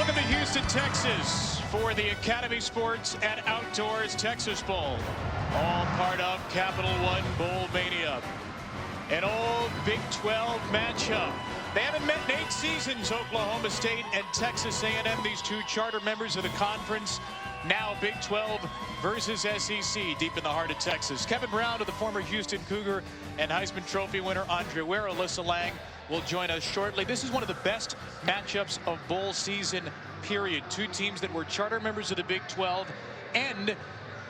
Welcome to Houston, Texas for the Academy Sports and Outdoors Texas Bowl. All part of Capital One Bowl Mania. An old Big 12 matchup. They haven't met in 8 seasons, Oklahoma State and Texas A&M, these two charter members of the conference. Now Big 12 versus SEC, deep in the heart of Texas. Kevin Brown, of the former Houston Cougar and Heisman Trophy winner Andre Ware, Alyssa Lang will join us shortly. This is one of the best matchups of bowl season, period. Two teams that were charter members of the Big 12, and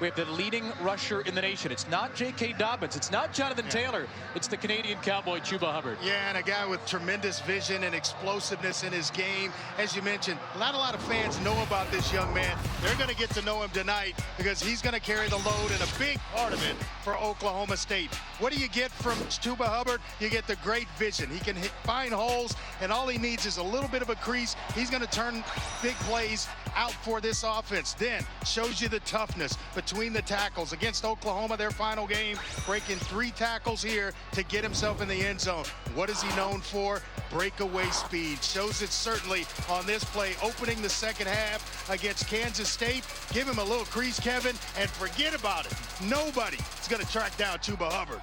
we have the leading rusher in the nation. It's not J.K. Dobbins. It's not Jonathan Taylor. It's the Canadian Cowboy, Chuba Hubbard. Yeah, and a guy with tremendous vision and explosiveness in his game. As you mentioned, not a lot of fans know about this young man. They're going to get to know him tonight because he's going to carry the load, and a big part of it for Oklahoma State. What do you get from Chuba Hubbard? You get the great vision. He can find holes, and all he needs is a little bit of a crease. He's going to turn big plays out for this offense. Then shows you the toughness between the tackles against Oklahoma, their final game, breaking 3 tackles here to get himself in the end zone. What is he known for? Breakaway speed. Shows it certainly on this play, opening the second half against Kansas State. Give him a little crease, Kevin, and forget about it. Nobody is going to track down Chuba Hubbard.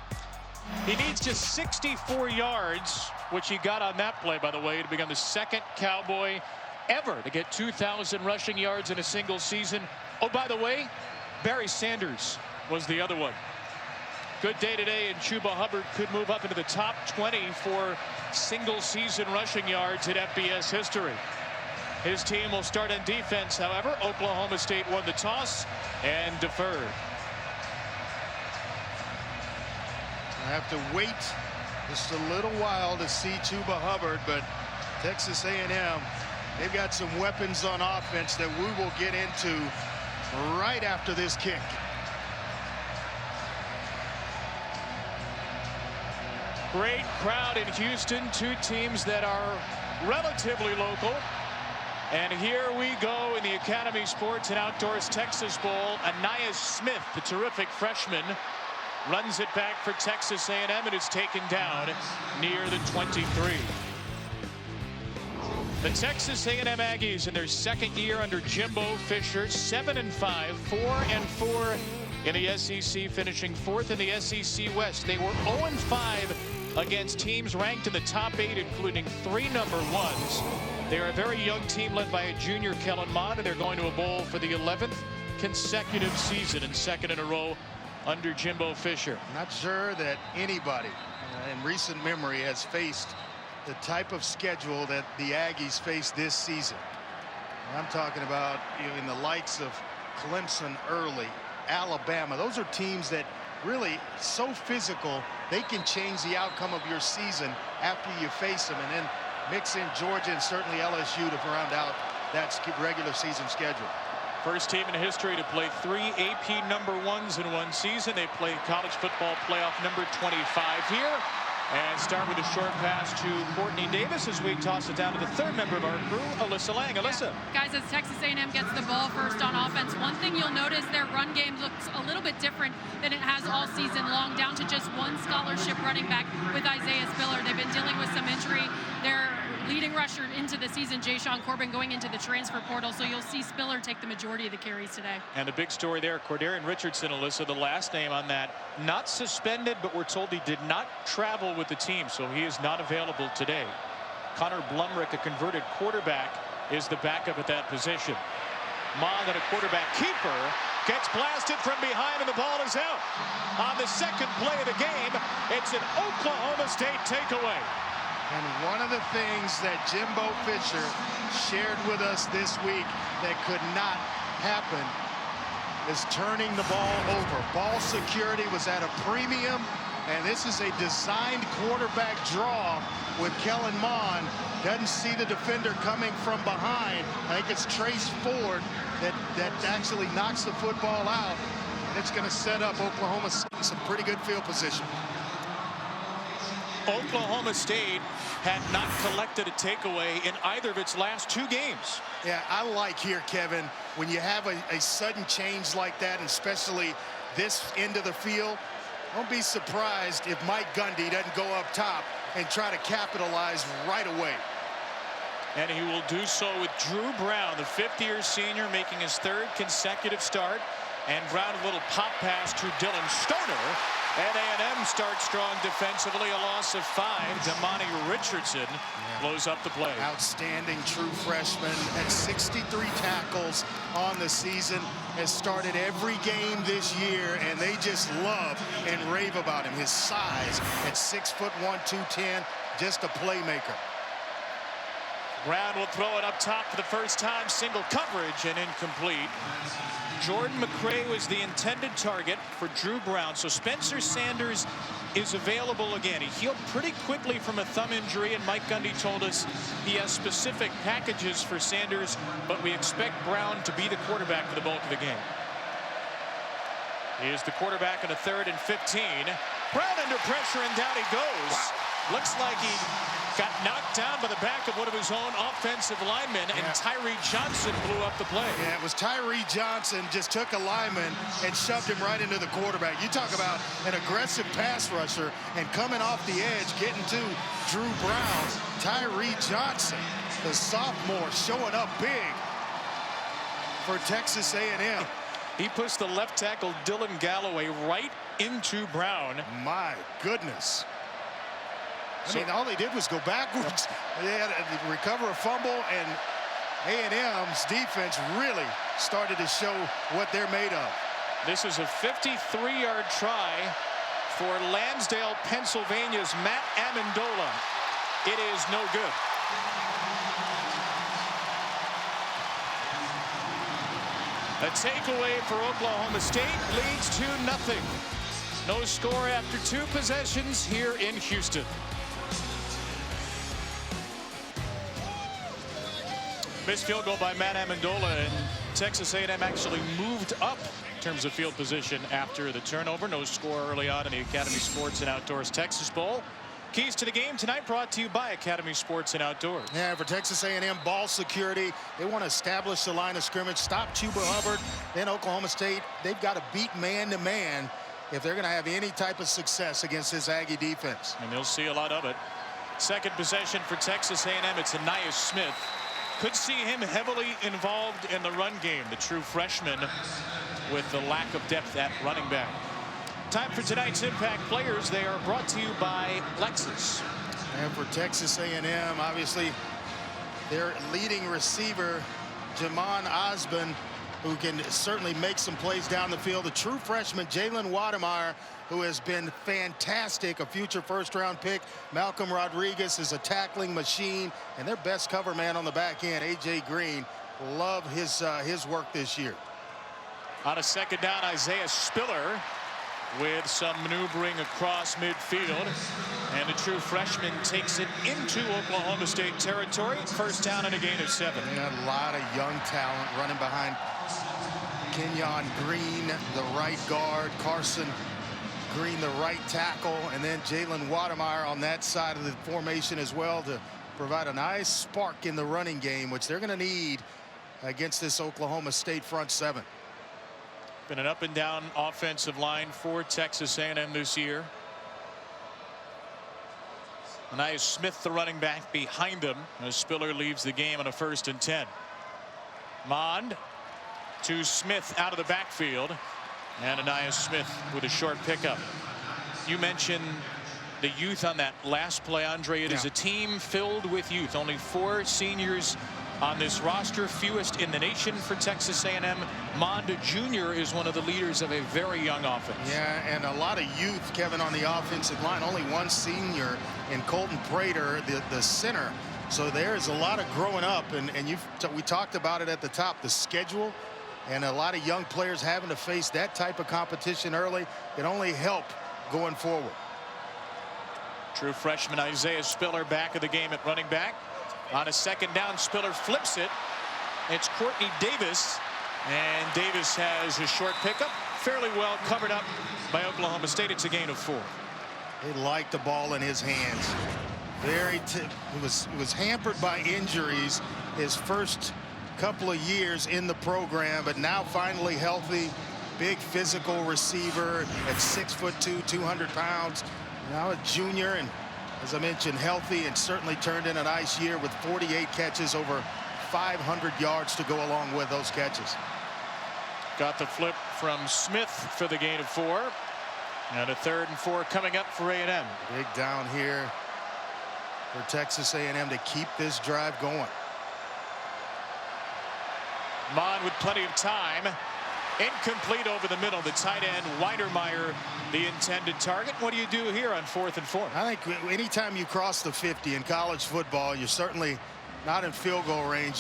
He needs just 64 yards, which he got on that play, by the way, to become the second Cowboy ever to get 2,000 rushing yards in a single season. Oh, by the way, Barry Sanders was the other one. Good day today, and Chuba Hubbard could move up into the top 20 for single season rushing yards in FBS history. His team will start on defense, however. Oklahoma State won the toss and deferred. I have to wait just a little while to see Chuba Hubbard, but Texas A&M, they've got some weapons on offense that we will get into right after this kick. Great crowd in Houston, two teams that are relatively local. And here we go in the Academy Sports and Outdoors Texas Bowl. Anaya Smith, the terrific freshman, runs it back for Texas A&M, and is taken down near the 23. The Texas A&M Aggies in their second year under Jimbo Fisher, 7-5, 4-4 in the SEC, finishing 4th in the SEC West. They were 0-5 against teams ranked in the top 8, including 3 number 1s. They're a very young team led by a junior, Kellen Mond, and they're going to a bowl for the 11th consecutive season and second in a row under Jimbo Fisher. Not sure that anybody in recent memory has faced the type of schedule that the Aggies face this season. I'm talking about in the likes of Clemson early, Alabama. Those are teams that really so physical they can change the outcome of your season after you face them, and then mix in Georgia and certainly LSU to round out that regular season schedule. First team in history to play 3 AP number 1s in one season. They played college football playoff number 25 here. And start with a short pass to Courtney Davis as we toss it down to the third member of our crew, Alyssa Lang. Alyssa. Guys, as Texas A&M gets the ball first on offense, one thing you'll notice, their run game looks a little bit different than it has all season long, down to just one scholarship running back with Isaiah Spiller. They've been dealing with some injury. Their leading rusher into the season, Ja'Shawn Corbin, going into the transfer portal, so you'll see Spiller take the majority of the carries today. And the big story there, Cordarian Richardson, Alyssa, the last name on that, not suspended, but we're told he did not travel with the team, so he is not available today. Connor Blumrick, a converted quarterback, is the backup at that position. Mond, and a quarterback keeper, gets blasted from behind, and the ball is out. On the second play of the game, it's an Oklahoma State takeaway. And one of the things that Jimbo Fisher shared with us this week that could not happen is turning the ball over. Ball security was at a premium, and this is a designed quarterback draw with Kellen Mond. Doesn't see the defender coming from behind. I think it's Trace Ford that actually knocks the football out, and it's going to set up Oklahoma State in some pretty good field position. Oklahoma State had not collected a takeaway in either of its last 2 games. Yeah, I like here, Kevin, when you have a sudden change like that, especially this end of the field, don't be surprised if Mike Gundy doesn't go up top and try to capitalize right away. And he will do so with Drew Brown, the fifth-year senior, making his third consecutive start. And Brown, a little pop pass to Dylan Stoner. And A&M starts strong defensively, a loss of 5. Damani Richardson blows up the play. Outstanding true freshman at 63 tackles on the season. Has started every game this year, and they just love and rave about him. His size at 6'1", 210, just a playmaker. Brown will throw it up top for the first time. Single coverage and incomplete. Jordan McCray was the intended target for Drew Brown. So Spencer Sanders is available again. He healed pretty quickly from a thumb injury, and Mike Gundy told us he has specific packages for Sanders, but we expect Brown to be the quarterback for the bulk of the game. He is the quarterback in a 3rd and 15. Brown under pressure, and down he goes. Wow. Looks like he got knocked down by the back of one of his own offensive linemen, and Tyree Johnson blew up the play. Yeah, it was Tyree Johnson just took a lineman and shoved him right into the quarterback. You talk about an aggressive pass rusher, and coming off the edge, getting to Drew Brown. Tyree Johnson, the sophomore, showing up big for Texas A&M. He pushed the left tackle Dylan Galloway right into Brown. My goodness. I mean, all they did was go backwards. They had to recover a fumble, and A&M's defense really started to show what they're made of. This is a 53-yard try for Lansdale, Pennsylvania's Matt Amendola. It is no good. A takeaway for Oklahoma State, leads 2-0. No score after 2 possessions here in Houston. Missed field goal by Matt Amendola, and Texas A&M actually moved up in terms of field position after the turnover. No score early on in the Academy Sports and Outdoors Texas Bowl. Keys to the game tonight brought to you by Academy Sports and Outdoors. Yeah, for Texas A&M, ball security. They want to establish the line of scrimmage, stop Chuba Hubbard. Then Oklahoma State, they've got to beat man-to-man if they're going to have any type of success against this Aggie defense. And they'll see a lot of it. Second possession for Texas A&M. It's Anais Smith. Could see him heavily involved in the run game. The true freshman with the lack of depth at running back. Time for tonight's Impact Players. They are brought to you by Lexus. And for Texas A&M, obviously, their leading receiver, Jamon Osborne, who can certainly make some plays down the field. The true freshman, Jalen Wademeyer, who has been fantastic, a future first-round pick. Malcolm Rodriguez is a tackling machine, and their best cover man on the back end, A.J. Green. Love his work this year. On a second down, Isaiah Spiller with some maneuvering across midfield, and the true freshman takes it into Oklahoma State territory. First down and a gain of 7. Yeah, a lot of young talent running behind Kenyon Green, the right guard, Carson Green, the right tackle, and then Jalen Wademeyer on that side of the formation as well to provide a nice spark in the running game, which they're going to need against this Oklahoma State front 7. Been an up and down offensive line for Texas A&M this year. Anais Smith, the running back, behind him as Spiller leaves the game on a 1st and 10. Mond to Smith out of the backfield, and Anais Smith with a short pickup. You mentioned the youth on that last play, Andre. It is a team filled with youth. Only 4 seniors on this roster, fewest in the nation for Texas A&M. Mond Jr. is one of the leaders of a very young offense. Yeah, and a lot of youth, Kevin, on the offensive line. Only 1 senior in Colton Prater, the center. So there's a lot of growing up, and we talked about it at the top, the schedule, and a lot of young players having to face that type of competition early can only help going forward. True freshman Isaiah Spiller back of the game at running back. On a second down, Spiller flips it. It's Courtney Davis, and Davis has a short pickup, fairly well covered up by Oklahoma State. It's a gain of 4. They like the ball in his hands. He was hampered by injuries his first couple of years in the program, but now finally healthy. Big physical receiver at 6'2", 200 pounds. Now a junior, and as I mentioned, healthy and certainly turned in a nice year with 48 catches, over 500 yards to go along with those catches. Got the flip from Smith for the gain of 4. And a 3rd and 4 coming up for A&M. Big down here for Texas A&M to keep this drive going. Mond with plenty of time. Incomplete over the middle. The tight end Weidermeyer, the intended target. What do you do here on 4th and 4? I think anytime you cross the 50 in college football, you're certainly not in field goal range.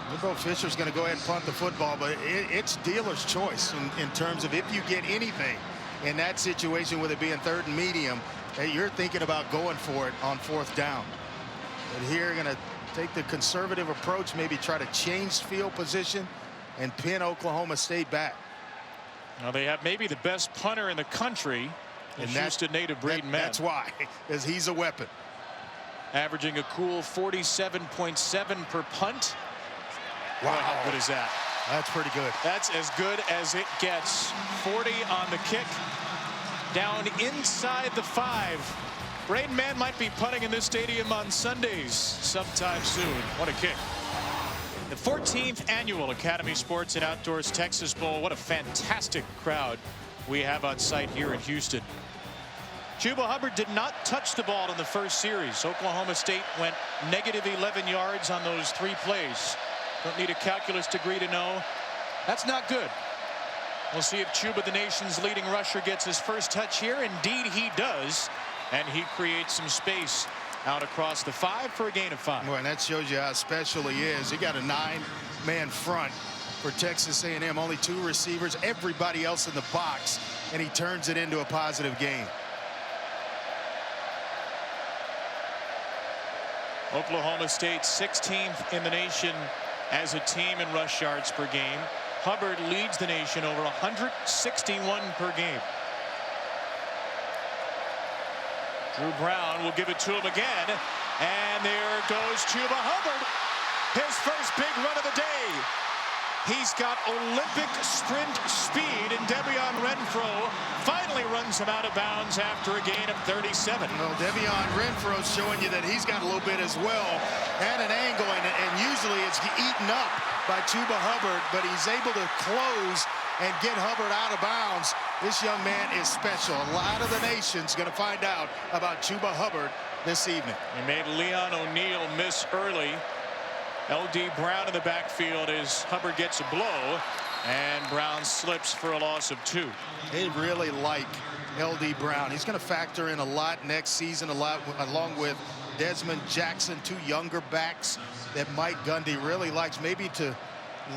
Jimbo Fisher's going to go ahead and punt the football, but it's dealer's choice in terms of if you get anything in that situation, with it being 3rd and medium, that you're thinking about going for it on 4th down. But here, going to take the conservative approach, maybe try to change field position and pin Oklahoma State back. Now they have maybe the best punter in the country, and Houston native Braden Mann. That's why, because he's a weapon. Averaging a cool 47.7 per punt. Wow, how good is that? That's pretty good. That's as good as it gets. 40 on the kick. Down inside the 5. Braden Mann might be punting in this stadium on Sundays sometime soon. What a kick. The 14th annual Academy Sports and Outdoors Texas Bowl. What a fantastic crowd we have on site here in Houston. Chuba Hubbard did not touch the ball in the first series. Oklahoma State went negative 11 yards on those 3 plays. Don't need a calculus degree to know that's not good. We'll see if Chuba, the nation's leading rusher, gets his first touch here. Indeed he does, and he creates some space out across the 5 for a gain of 5. Boy, and that shows you how special he is. He got a 9-man front for Texas A&M. Only 2 receivers, everybody else in the box, and he turns it into a positive gain. Oklahoma State 16th in the nation as a team in rush yards per game. Hubbard leads the nation over 161 per game. Drew Brown will give it to him again, and there goes Chuba Hubbard, his first big run of the day. He's got Olympic sprint speed, and Devion Renfro finally runs him out of bounds after a gain of 37. Well, Devion Renfro's showing you that he's got a little bit as well, and an angle, and usually it's eaten up by Chuba Hubbard, but he's able to close and get Hubbard out of bounds. This young man is special. A lot of the nation's going to find out about Chuba Hubbard this evening. He made Leon O'Neal miss early. L.D. Brown in the backfield as Hubbard gets a blow, and Brown slips for a loss of 2. They really like L.D. Brown. He's going to factor in a lot next season, along with Desmond Jackson, 2 younger backs that Mike Gundy really likes, maybe to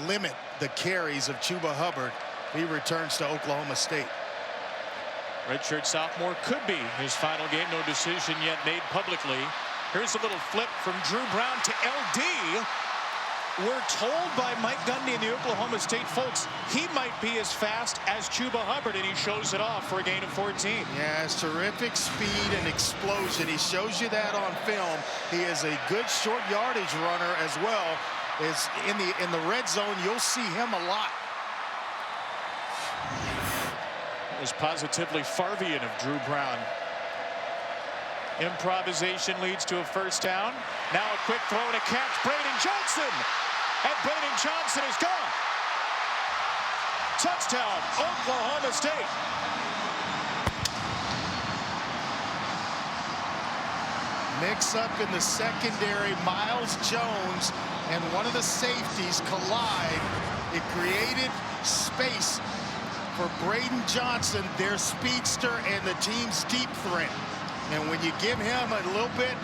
limit the carries of Chuba Hubbard. He returns to Oklahoma State. Redshirt sophomore could be his final game. No decision yet made publicly. Here's a little flip from Drew Brown to L.D. We're told by Mike Gundy and the Oklahoma State folks he might be as fast as Chuba Hubbard, and he shows it off for a gain of 14. Yeah, it's terrific speed and explosion. He shows you that on film. He is a good short yardage runner as well. Is in the red zone, you'll see him a lot. It was positively Farvian of Drew Brown. Improvisation leads to a first down. Now a quick throw and a catch. Braden Johnson. And Braden Johnson is gone. Touchdown, Oklahoma State. Mix up in the secondary. Miles Jones and one of the safeties collide. It created space for Braden Johnson, their speedster and the team's deep threat. And when you give him a little bit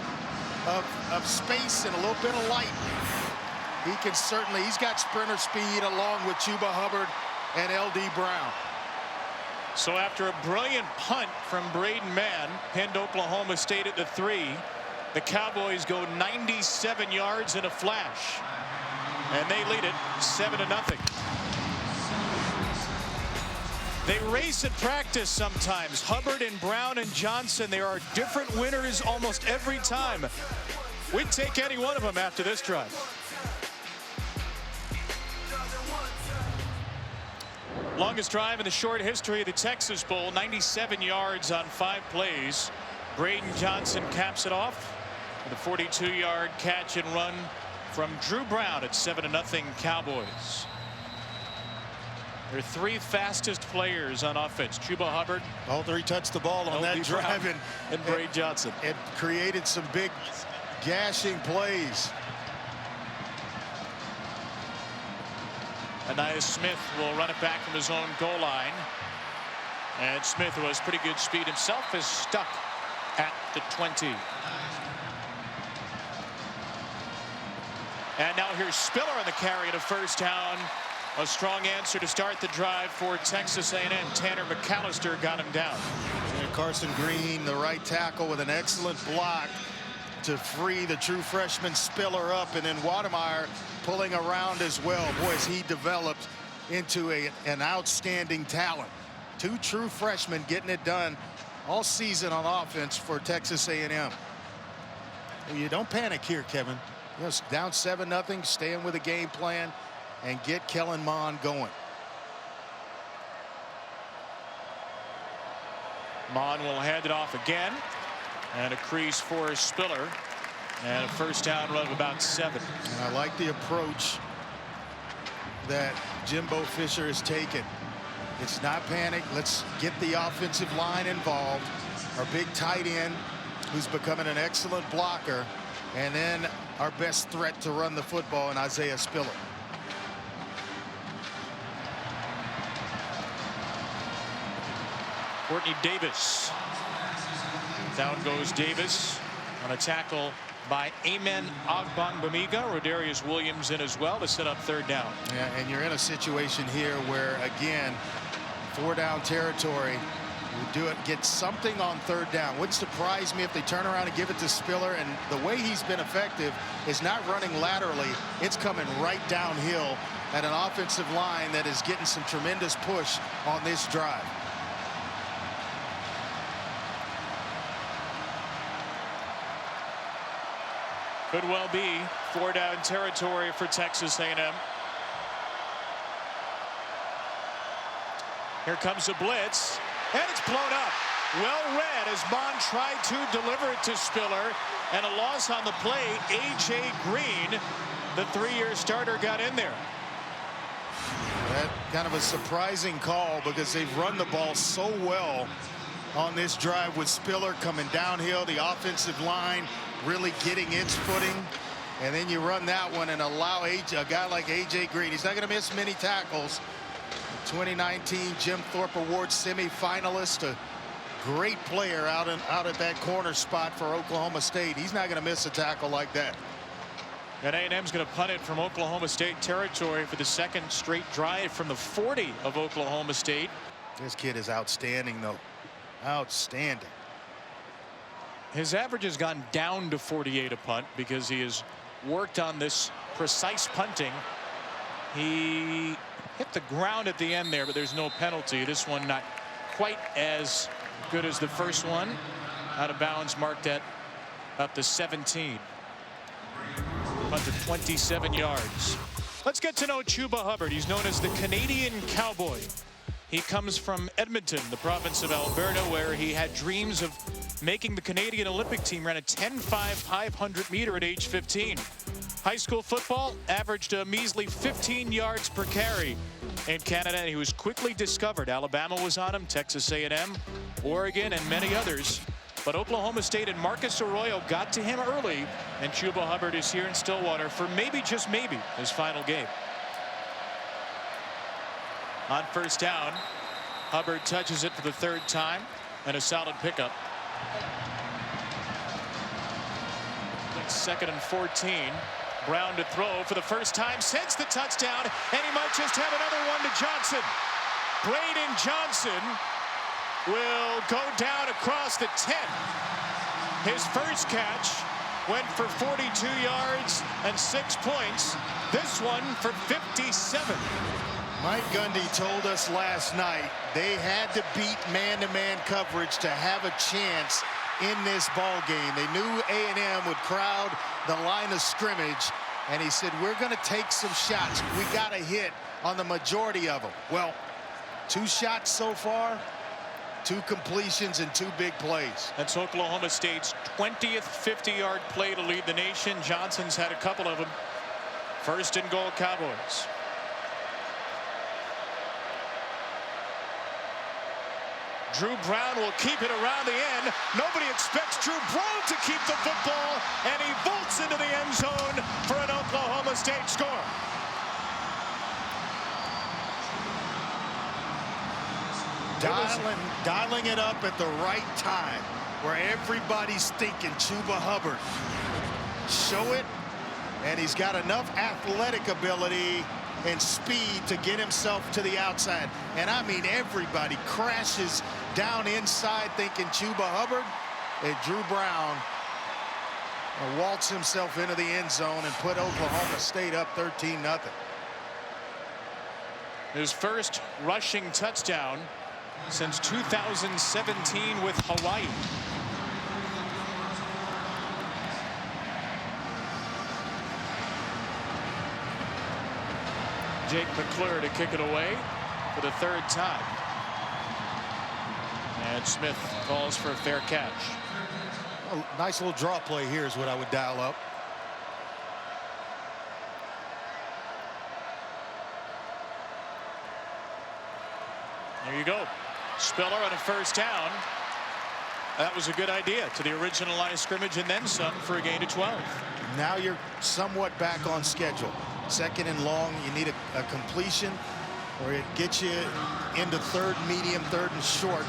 of space and a little bit of light, he can certainly, he's got sprinter speed along with Chuba Hubbard and L.D. Brown. So after a brilliant punt from Braden Mann, pinned Oklahoma State at the 3, the Cowboys go 97 yards in a flash. And they lead it 7-0. They race at practice sometimes. Hubbard and Brown and Johnson, there are different winners almost every time. We'd take any one of them after this drive. Longest drive in the short history of the Texas Bowl, 97 yards on 5 plays. Braden Johnson caps it off with a 42-yard catch and run from Drew Brown at 7-0 Cowboys. Their three fastest players on offense. Chuba Hubbard. All three touched the ball on that drive, and Braden Johnson. It created some big gashing plays. Anais Smith will run it back from his own goal line. And Smith, who has pretty good speed himself, is stuck at the 20. And now here's Spiller on the carry to first down. A strong answer to start the drive for Texas A&M. Tanner McAllister got him down. And Carson Green, the right tackle, with an excellent block to free the true freshman Spiller up, and then Wademeyer pulling around as well. Boys, he developed into an outstanding talent. Two true freshmen getting it done all season on offense for Texas A&M. You don't panic here, Kevin. You know, down 7-0, staying with a game plan and get Kellen Mond going. Mond will hand it off again, and a crease for Spiller, and a first down run of about 7. And I like the approach that Jimbo Fisher has taken. It's not panic. Let's get the offensive line involved. Our big tight end, who's becoming an excellent blocker, and then our best threat to run the football in Isaiah Spiller. Courtney Davis. Down goes Davis on a tackle by Amen Agbangbamiga. Rodarius Williams in as well to set up third down. Yeah, and you're in a situation here where, again, 4-down territory. You get something on third down. Wouldn't surprise me if they turn around and give it to Spiller, and the way he's been effective is not running laterally. It's coming right downhill at an offensive line that is getting some tremendous push on this drive. Could well be 4-down territory for Texas A&M. Here comes a blitz, and it's blown up. Well read as Mond tried to deliver it to Spiller, and a loss on the play. A.J. Green, the 3-year starter, got in there. That kind of a surprising call because they've run the ball so well on this drive with Spiller coming downhill, the offensive line really getting its footing, and then you run that one and allow a guy like A.J. Green. He's not going to miss many tackles. 2019 Jim Thorpe Award semi-finalist, a great player out at that corner spot for Oklahoma State. He's not going to miss a tackle like that. And A&M's going to punt it from Oklahoma State territory for the second straight drive from the 40 of Oklahoma State. This kid is outstanding, though. Outstanding. His average has gone down to 48 a punt because he has worked on this precise punting. He hit the ground at the end there, but there's no penalty. This one not quite as good as the first one. Out of bounds, marked at up to 17. Punt to 27 yards. Let's get to know Chuba Hubbard. He's known as the Canadian Cowboy. He comes from Edmonton, the province of Alberta, where he had dreams of making the Canadian Olympic team. Ran a 10.5 500 meter at age 15. High school football averaged a measly 15 yards per carry in Canada, and he was quickly discovered. Alabama was on him, Texas A&M, Oregon, and many others. But Oklahoma State and Marcus Arroyo got to him early, and Chuba Hubbard is here in Stillwater for maybe, just maybe, his final game. On first down, Hubbard touches it for the third time, and a solid pickup. It's 2nd and 14. Brown to throw for the first time since the touchdown, and he might just have another one to Johnson. Braden Johnson will go down across the 10. His first catch went for 42 yards and 6 points. This one for 57. Mike Gundy told us last night they had to beat man-to-man coverage to have a chance in this ball game. They knew A&M would crowd the line of scrimmage, and he said, we're going to take some shots. We got a hit on the majority of them. Well, 2 shots so far. 2 completions and 2 big plays. That's Oklahoma State's 20th 50-yard play to lead the nation. Johnson's had a couple of them. 1st and goal, Cowboys. Drew Brown will keep it around the end. Nobody expects Drew Brown to keep the football, and he vaults into the end zone for an Oklahoma State score. Dialing it up at the right time, where everybody's thinking Chuba Hubbard. Show it, and he's got enough athletic ability and speed to get himself to the outside. And I mean, everybody crashes down inside thinking Chuba Hubbard, and Drew Brown waltz himself into the end zone and put Oklahoma State up 13-0. His first rushing touchdown since 2017 with Hawaii. Jake McClure to kick it away for the 3rd time. And Smith calls for a fair catch. A nice little draw play here is what I would dial up. There you go. Spiller on a 1st down. That was a good idea to the original line of scrimmage and then some for a gain of 12. Now you're somewhat back on schedule. 2nd and long, you need a completion, or it gets you into 3rd medium, 3rd and short.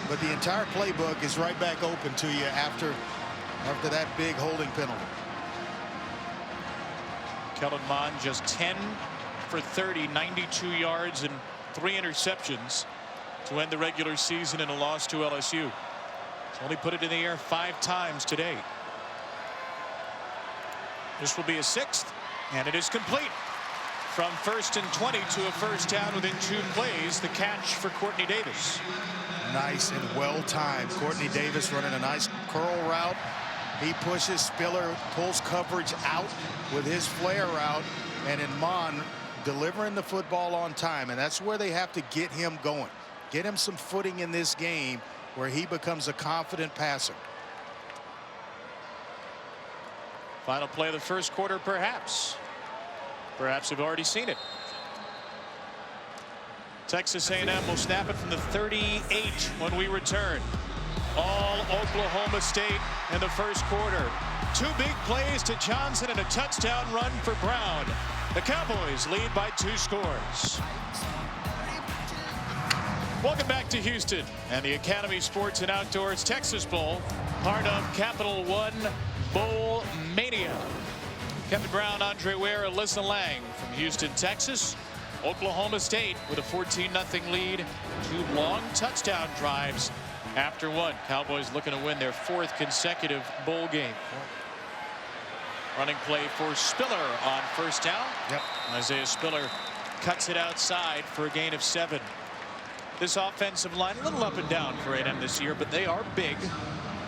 But the entire playbook is right back open to you after that big holding penalty. Kellen Mond just 10 for 30, 92 yards and 3 interceptions to end the regular season in a loss to LSU. He's only put it in the air 5 times today. This will be a 6th, and it is complete. From 1st and 20 to a 1st down within 2 plays. The catch for Courtney Davis. Nice and well timed. Courtney Davis running a nice curl route. He pushes. Spiller pulls coverage out with his flare route, and in Mond delivering the football on time. And that's where they have to get him going. Get him some footing in this game where he becomes a confident passer. Final play of the 1st quarter, perhaps. Perhaps we've already seen it. Texas A&M will snap it from the 38 when we return. All Oklahoma State in the 1st quarter. 2 big plays to Johnson and a touchdown run for Brown. The Cowboys lead by 2 scores. Welcome back to Houston and the Academy Sports and Outdoors Texas Bowl, part of Capital One Bowl Mania. Kevin Brown, Andre Ware, Alyssa Lang from Houston, Texas. Oklahoma State with a 14-0 lead. 2 long touchdown drives after one. Cowboys looking to win their 4th consecutive bowl game. Running play for Spiller on 1st down. Yep. Isaiah Spiller cuts it outside for a gain of 7. This offensive line a little up and down for A&M this year, but they are big.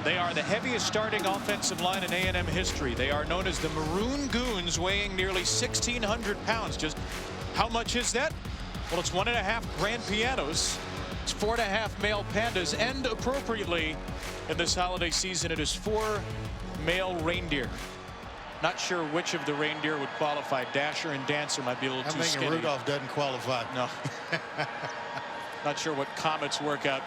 They are the heaviest starting offensive line in A&M history. They are known as the Maroon Goons, weighing nearly 1,600 pounds. Just how much is that? Well, it's 1.5 grand pianos. It's 4.5 male pandas, and appropriately in this holiday season, it is 4 male reindeer. Not sure which of the reindeer would qualify. Dasher and Dancer might be a little too skinny. Rudolph doesn't qualify. No. Not sure what Comet's workout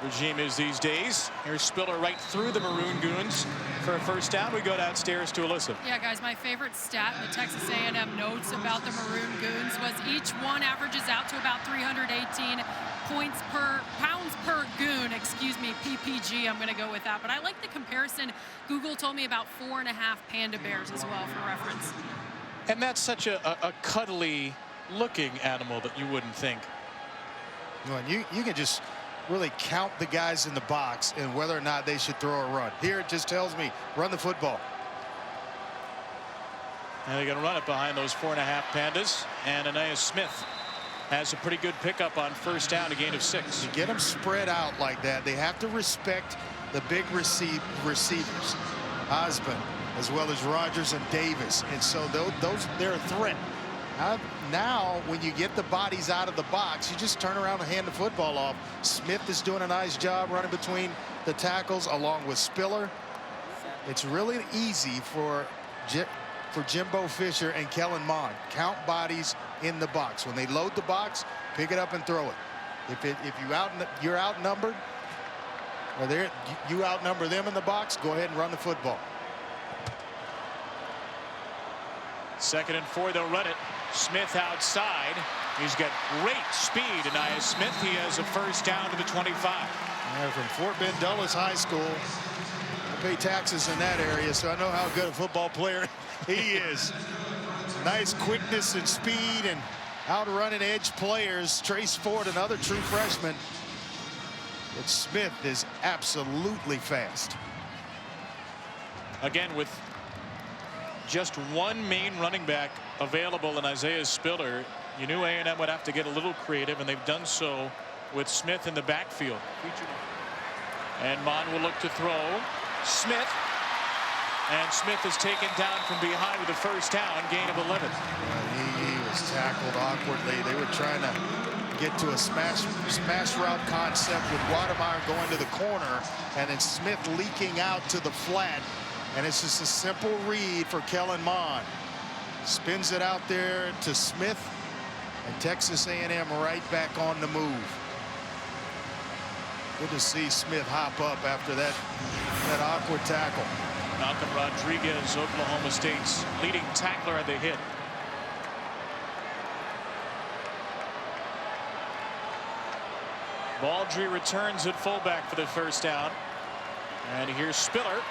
regime is these days. Here's Spiller right through the Maroon Goons for a 1st down. We go downstairs to Alyssa. Yeah, guys, my favorite stat in the Texas A&M notes about the Maroon Goons was each one averages out to about 318 pounds per goon, excuse me, PPG. I'm going to go with that. But I like the comparison. Google told me about 4.5 panda bears as well for reference. And that's such a cuddly looking animal that you wouldn't think. Well, you can just really count the guys in the box and whether or not they should throw or run. Here it just tells me run the football. And they're going to run it behind those 4.5 pandas. And Anaya Smith has a pretty good pickup on 1st down, a gain of 6. You get them spread out like that. They have to respect the big receivers, Osborne, as well as Rogers and Davis. And so they're a threat. Now, when you get the bodies out of the box, you just turn around and hand the football off. Smith is doing a nice job running between the tackles along with Spiller. It's really easy for Jimbo Fisher and Kellen Mond. Count bodies in the box. When they load the box, pick it up and throw it. If you're outnumbered, or you outnumber them in the box, go ahead and run the football. 2nd and 4, they'll run it. Smith outside. He's got great speed, Anaya Smith. He has a first down to the 25. From Fort Bend Dulles High School. I pay taxes in that area, so I know how good a football player he is. Nice quickness and speed and outrunning edge players. Trace Ford, another true freshman. But Smith is absolutely fast. Again, with just one main running back available in Isaiah Spiller, you knew A&M would have to get a little creative, and they've done so with Smith in the backfield. And Mond will look to throw. Smith. And Smith is taken down from behind with a first down, gain of 11. He was tackled awkwardly. They were trying to get to a smash route concept with Watermeyer going to the corner, and then Smith leaking out to the flat. And it's just a simple read for Kellen Mond. Spins it out there to Smith, and Texas A&M right back on the move. Good to see Smith hop up after that awkward tackle. Malcolm Rodriguez, Oklahoma State's leading tackler at the hit. Baldry returns at fullback for the first down. And here's Spiller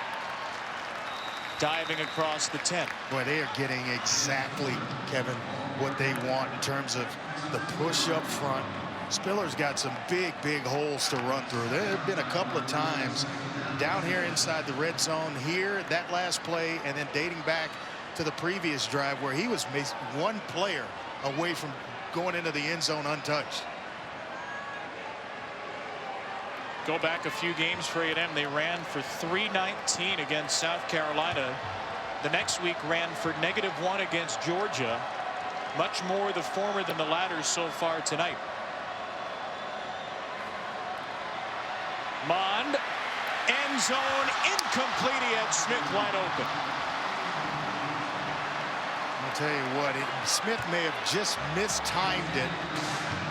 diving across the 10. Boy, they are getting exactly, Kevin, what they want in terms of the push up front. Spiller's got some big holes to run through. There have been a couple of times down here inside the red zone here, that last play, and then dating back to the previous drive where he was one player away from going into the end zone untouched. Go back a few games for A&M. They ran for 319 against South Carolina. The next week ran for -1 against Georgia. Much more the former than the latter so far tonight. Mond, end zone, incomplete. He had Smith wide open. I'll tell you what, Smith may have just mistimed it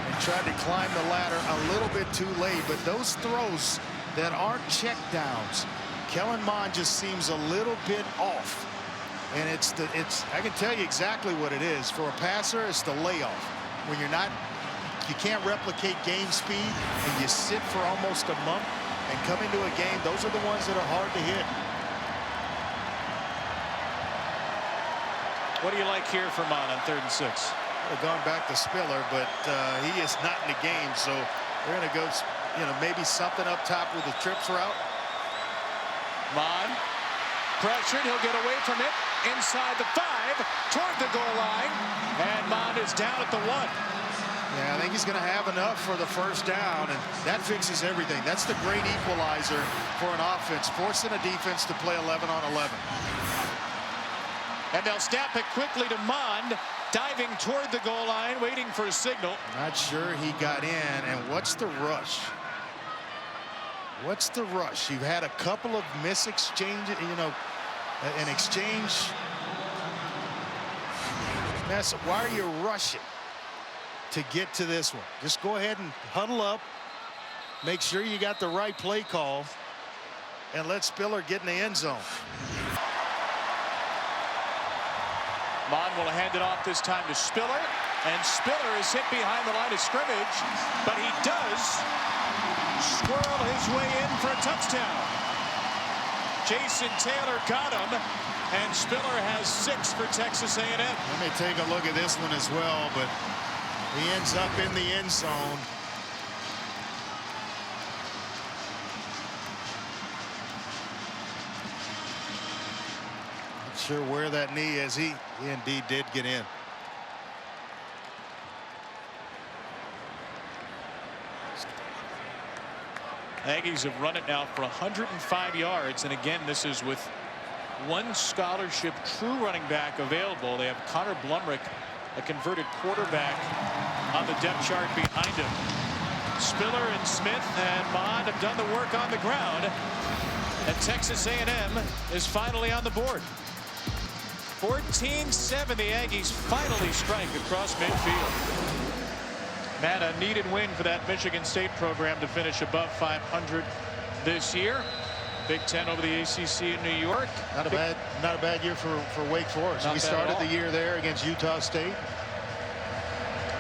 and tried to climb the ladder a little bit too late, but those throws that aren't check downs, Kellen Mond just seems a little bit off. And I can tell you exactly what it is. For a passer, it's the layoff. When you can't replicate game speed and you sit for almost a month and come into a game, those are the ones that are hard to hit. What do you like here for Mond on 3rd and 6? They've gone back to Spiller, but he is not in the game, so they're going to go, maybe something up top with the trips route. Mond pressured. He'll get away from it inside the 5 toward the goal line, and Mond is down at the 1. Yeah, I think he's going to have enough for the first down, and that fixes everything. That's the great equalizer for an offense, forcing a defense to play 11 on 11. And they'll snap it quickly to Mond, diving toward the goal line, waiting for a signal. Not sure he got in, and what's the rush? What's the rush? You've had a couple of mis-exchanges, an exchange mess. Why are you rushing to get to this one? Just go ahead and huddle up, make sure you got the right play call, and let Spiller get in the end zone. Mond will hand it off this time to Spiller, and Spiller is hit behind the line of scrimmage, but he does squirrel his way in for a touchdown. Jason Taylor got him, and Spiller has 6 for Texas A&M. Let me take a look at this one as well, but he ends up in the end zone. Not sure where that knee is. He indeed did get in. Aggies have run it now for 105 yards, and again, this is with one scholarship true running back available. They have Connor Blumrick a converted quarterback on the depth chart behind him. Spiller and Smith and Mond have done the work on the ground, and Texas A&M is finally on the board. 14-7, the Aggies finally strike across midfield. Matt, a needed win for that Michigan State program to finish above 500 this year. Big Ten over the ACC in New York. Not a bad year for Wake Forest. We started the year there against Utah State.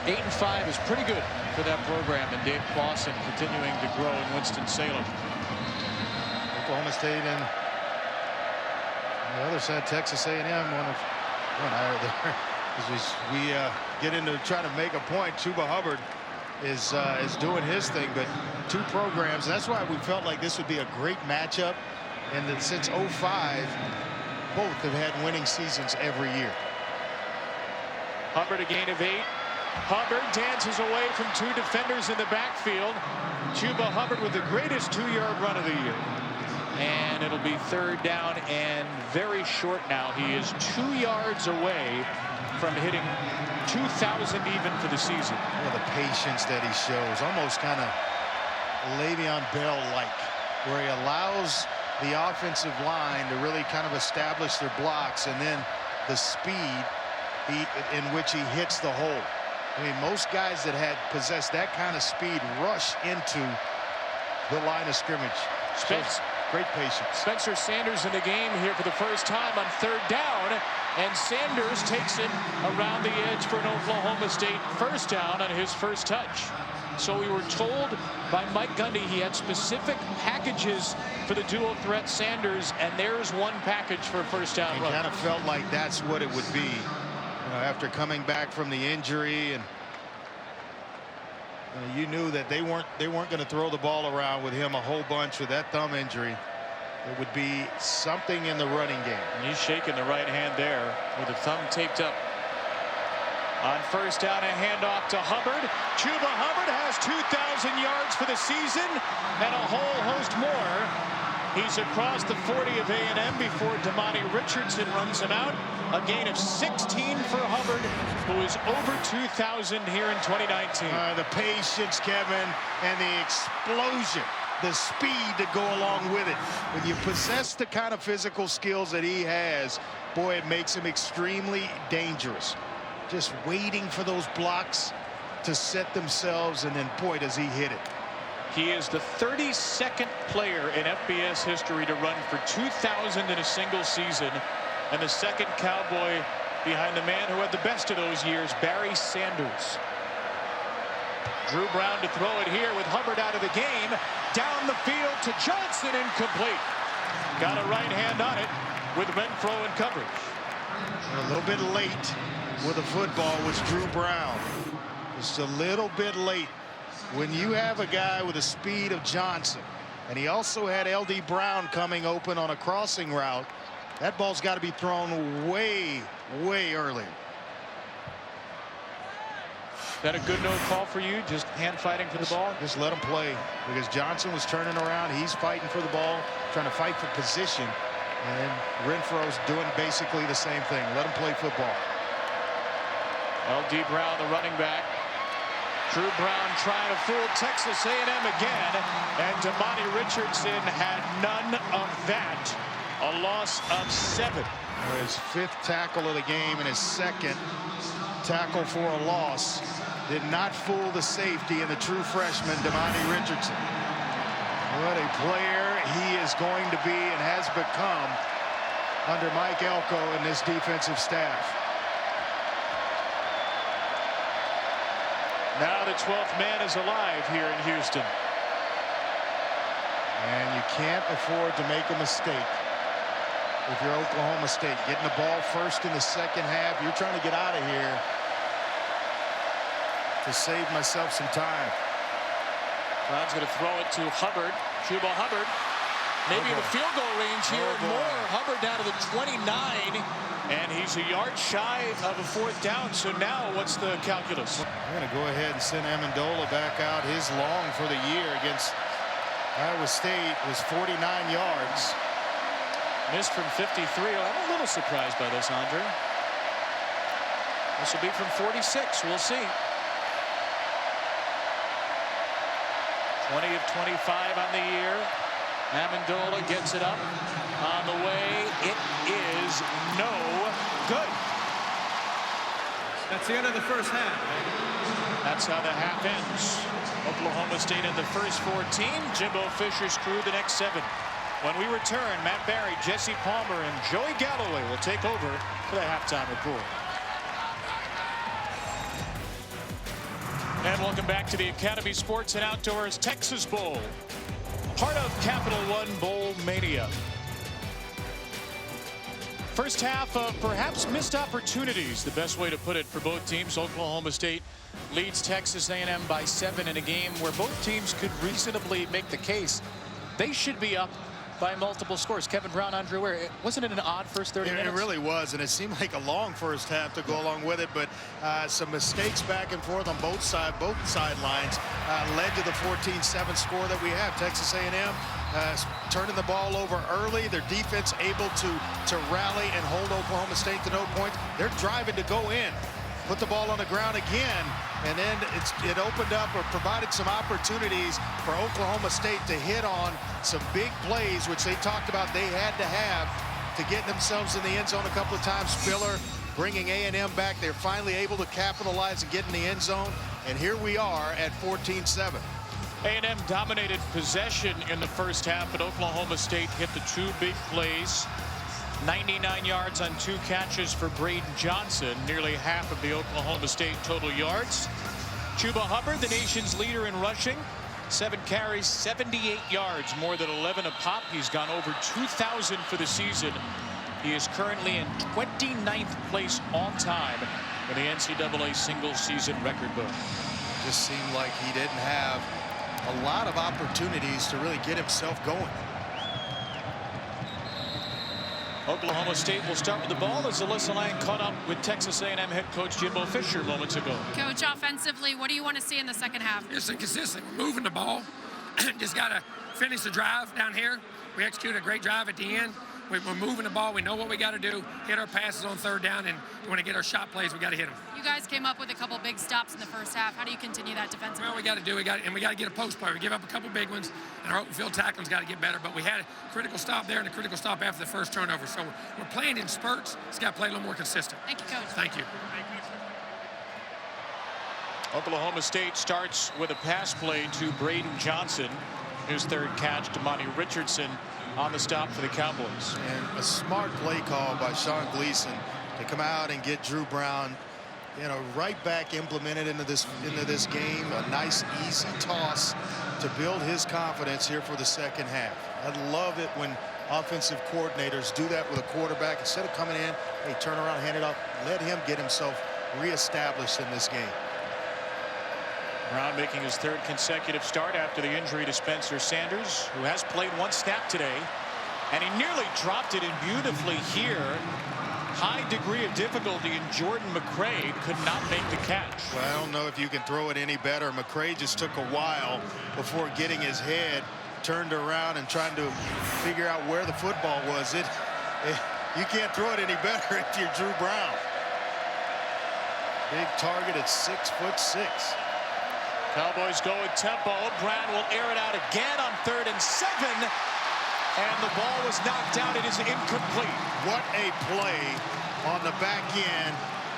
8-5 is pretty good for that program, and Dave Clawson continuing to grow in Winston-Salem. Oklahoma State and on the other side, Texas A&M, one higher there. As we get into trying to make a point, Chuba Hubbard is doing his thing, but two programs. That's why we felt like this would be a great matchup, and that since '05, both have had winning seasons every year. Hubbard a gain of 8. Hubbard dances away from 2 defenders in the backfield. Chuba Hubbard with the greatest 2-yard run of the year. And it'll be 3rd down and very short now. He is 2 yards away from hitting 2,000 even for the season. Well, the patience that he shows, almost kind of Le'Veon Bell-like, where he allows the offensive line to really kind of establish their blocks, and then the speed in which he hits the hole. I mean, most guys that had possessed that kind of speed rush into the line of scrimmage. Great patience. Spencer Sanders in the game here for the first time on 3rd down, and Sanders takes it around the edge for an Oklahoma State first down on his first touch. So we were told by Mike Gundy he had specific packages for the dual threat Sanders, and there's one package for a first down run. It kind of felt like that's what it would be, you know, after coming back from the injury, and you knew that they weren't going to throw the ball around with him a whole bunch with that thumb injury. It would be something in the running game. And he's shaking the right hand there with the thumb taped up. On first down, a handoff to Hubbard. Chuba Hubbard has 2,000 yards for the season and a whole host more. He's across the 40 of A&M before Damani Richardson runs him out. A gain of 16 for Hubbard, who is over 2,000 here in 2019. The patience, Kevin, and the explosion, the speed to go along with it. When you possess the kind of physical skills that he has, boy, it makes him extremely dangerous. Just waiting for those blocks to set themselves, and then, boy, does he hit it. He is the 32nd player in FBS history to run for 2,000 in a single season, and the second Cowboy behind the man who had the best of those years, Barry Sanders. Drew Brown to throw it here with Hubbard out of the game. Down the field to Johnson, incomplete. Got a right hand on it with Renfro in coverage. A little bit late with the football was Drew Brown. Just a little bit late. When you have a guy with the speed of Johnson, and he also had L.D. Brown coming open on a crossing route, that ball's got to be thrown way, way earlier. Is that a good no call for you? Just hand fighting for the ball? Just let him play, because Johnson was turning around. He's fighting for the ball, trying to fight for position. And Renfro's doing basically the same thing. Let him play football. L.D. Brown, the running back. Drew Brown trying to fool Texas A&M again. And Damani Richardson had none of that. A loss of 7. His 5th tackle of the game and his 2nd tackle for a loss. Did not fool the safety and the true freshman, Damani Richardson. What a player he is going to be and has become under Mike Elko and this defensive staff. Now the 12th man is alive here in Houston. And you can't afford to make a mistake if you're Oklahoma State. Getting the ball first in the second half. You're trying to get out of here to save myself some time. Brown's going to throw it to Hubbard. Chuba Hubbard. Maybe in the field goal range here and more. Hubbard down to the 29. And he's a yard shy of a 4th down. So now what's the calculus? We're going to go ahead and send Amendola back out. His long for the year against Iowa State was 49 yards. Missed from 53. I'm a little surprised by this, Andre. This will be from 46. We'll see. 20 of 25 on the year. Amendola gets it up on the way. It is no good. That's the end of the first half. That's how the half ends. Oklahoma State in the first 14. Jimbo Fisher's crew the next 7. When we return, Matt Barry, Jesse Palmer, and Joey Galloway will take over for the halftime report. And welcome back to the Academy Sports and Outdoors Texas Bowl, part of Capital One Bowl Mania. First half of perhaps missed opportunities, the best way to put it for both teams. Oklahoma State leads Texas A&M by 7 in a game where both teams could reasonably make the case they should be up by multiple scores. Kevin Brown, Andre Ware, wasn't it an odd first 30 minutes? It really was, and it seemed like a long first half to go along with it, but some mistakes back and forth on both sidelines led to the 14-7 score that we have. Texas A&M turning the ball over early. Their defense able to rally and hold Oklahoma State to no points. They're driving to go in, put the ball on the ground again, and then it opened up or provided some opportunities for Oklahoma State to hit on some big plays, which they talked about they had to have to get themselves in the end zone a couple of times. Spiller bringing A&M back. They're finally able to capitalize and get in the end zone, and here we are at 14-7. A&M dominated possession in the first half, but Oklahoma State hit the 2 big plays. 99 yards on 2 catches for Braden Johnson, nearly half of the Oklahoma State total yards. Chuba Hubbard, the nation's leader in rushing, 7 carries, 78 yards, more than 11 a pop. He's gone over 2,000 for the season. He is currently in 29th place all time in the NCAA single season record book. Just seemed like he didn't have a lot of opportunities to really get himself going. Oklahoma State will start with the ball as Alyssa Lang caught up with Texas A&M head coach Jimbo Fisher moments ago. Coach, offensively, what do you want to see in the second half? It's inconsistent. We're moving the ball. Just got to finish the drive down here. We executed a great drive at the end. We're moving the ball. We know what we got to do. Hit our passes on third down, and when we get our shot plays, we got to hit them. You guys came up with a couple big stops in the first half. How do you continue that defensively? Well, we got to do. We got to get a post play. We give up a couple big ones, and our open field tackling's got to get better. But we had a critical stop there and a critical stop after the first turnover. So we're playing in spurts. It's got to play a little more consistent. Thank you, Coach. Thank you. Oklahoma State starts with a pass play to Braden Johnson. His third catch to Monty Richardson on the stop for the Cowboys. And a smart play call by Sean Gleason to come out and get Drew Brown, right back implemented into this game. A nice easy toss to build his confidence here for the second half. I love it when offensive coordinators do that with a quarterback. Instead of coming in, hey, turn around, hand it off, let him get himself reestablished in this game. Brown making his third consecutive start after the injury to Spencer Sanders, who has played 1 snap today, and he nearly dropped it in beautifully here. High degree of difficulty, and Jordan McCray could not make the catch. Well, I don't know if you can throw it any better. McCray just took a while before getting his head turned around and trying to figure out where the football was. You can't throw it any better if you're Drew Brown. Big target at 6'6". Cowboys go with tempo. Brown will air it out again on 3rd and 7. And the ball was knocked down. It is incomplete. What a play on the back end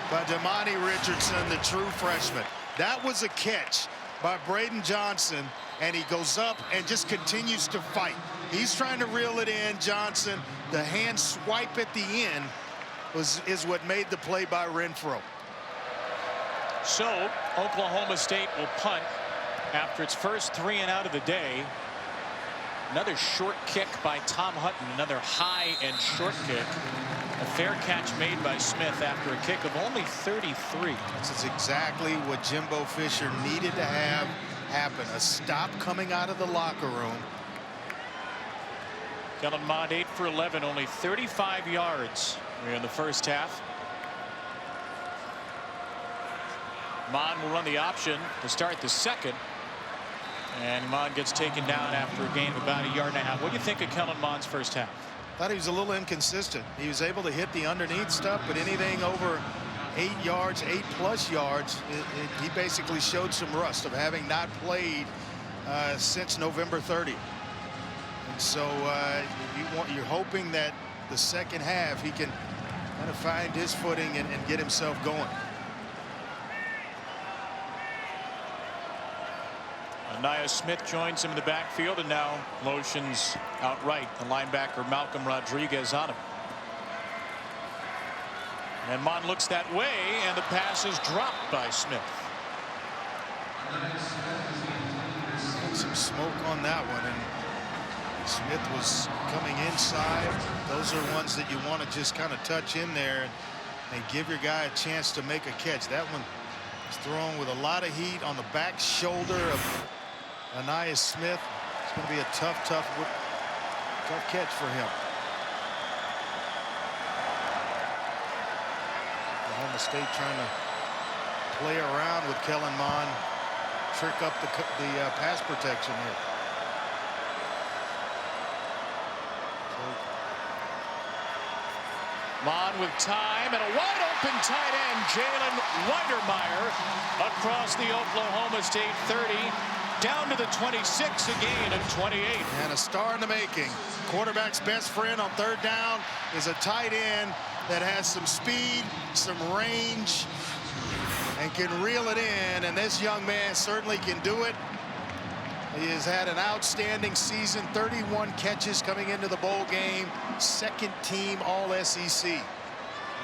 by Monty Richardson, the true freshman. That was a catch by Braden Johnson, and he goes up and just continues to fight. He's trying to reel it in. Johnson, the hand swipe at the end is what made the play by Renfro. So Oklahoma State will punt after its first 3 and out of the day. Another short kick by Tom Hutton, another high and short kick. A fair catch made by Smith after a kick of only 33. This is exactly what Jimbo Fisher needed to have happen. A stop coming out of the locker room. Kellen Mond 8 for 11, only 35 yards in the first half. Mond will run the option to start the second. And Mond gets taken down after a gain of about 1.5 yards. What do you think of Kellen Mond's first half? Thought he was a little inconsistent. He was able to hit the underneath stuff, but anything over 8 yards, 8+ yards. He basically showed some rust of having not played since November 30. And so you're hoping that the second half he can kind of find his footing and get himself going. Anaya Smith joins him in the backfield and now motions outright the linebacker Malcolm Rodriguez on him. And Mond looks that way, and the pass is dropped by Smith. Some smoke on that one, and Smith was coming inside. Those are ones that you want to just kind of touch in there and give your guy a chance to make a catch. That one was thrown with a lot of heat on the back shoulder of Anaya Smith. It's going to be a tough catch for him. Oklahoma State trying to play around with Kellen Mond, trick up the pass protection here. Mond with time and a wide open tight end, Jalen Weidermeyer, across the Oklahoma State 30. Down to the 26, a gain of 28. And a star in the making. Quarterback's best friend on third down is a tight end that has some speed, some range, and can reel it in. And this young man certainly can do it. He has had an outstanding season, 31 catches coming into the bowl game, second team All-SEC.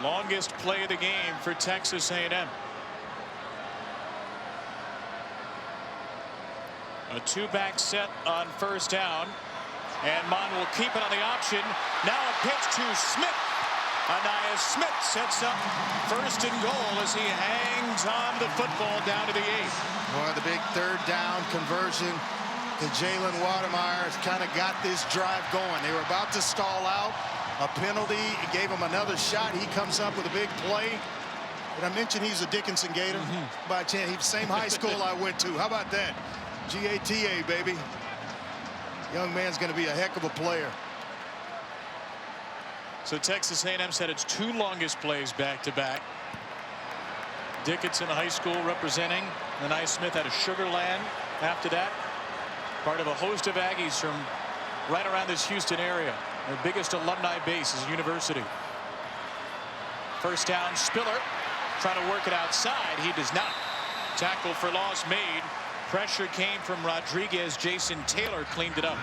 Longest play of the game for Texas A&M. A two-back set on first down, and Mond will keep it on the option. Now a pitch to Smith. Anaya Smith sets up first and goal as he hangs on the football down to the 8. Boy, the big third down conversion to Jalen Weidermeyer has kind of got this drive going. They were about to stall out. A penalty. It gave him another shot. He comes up with a big play. Did I mention he's a Dickinson Gator? By chance, he's the same high school I went to. How about that? GATA, baby. Young man's going to be a heck of a player. So Texas A&M said its 2 longest plays back-to-back. Dickinson High School representing. Anaya Smith out of Sugar Land after that. Part of a host of Aggies from right around this Houston area. Their biggest alumni base is a university. First down, Spiller trying to work it outside. He does not. Tackle for loss made. Pressure came from Rodriguez. Jason Taylor cleaned it up.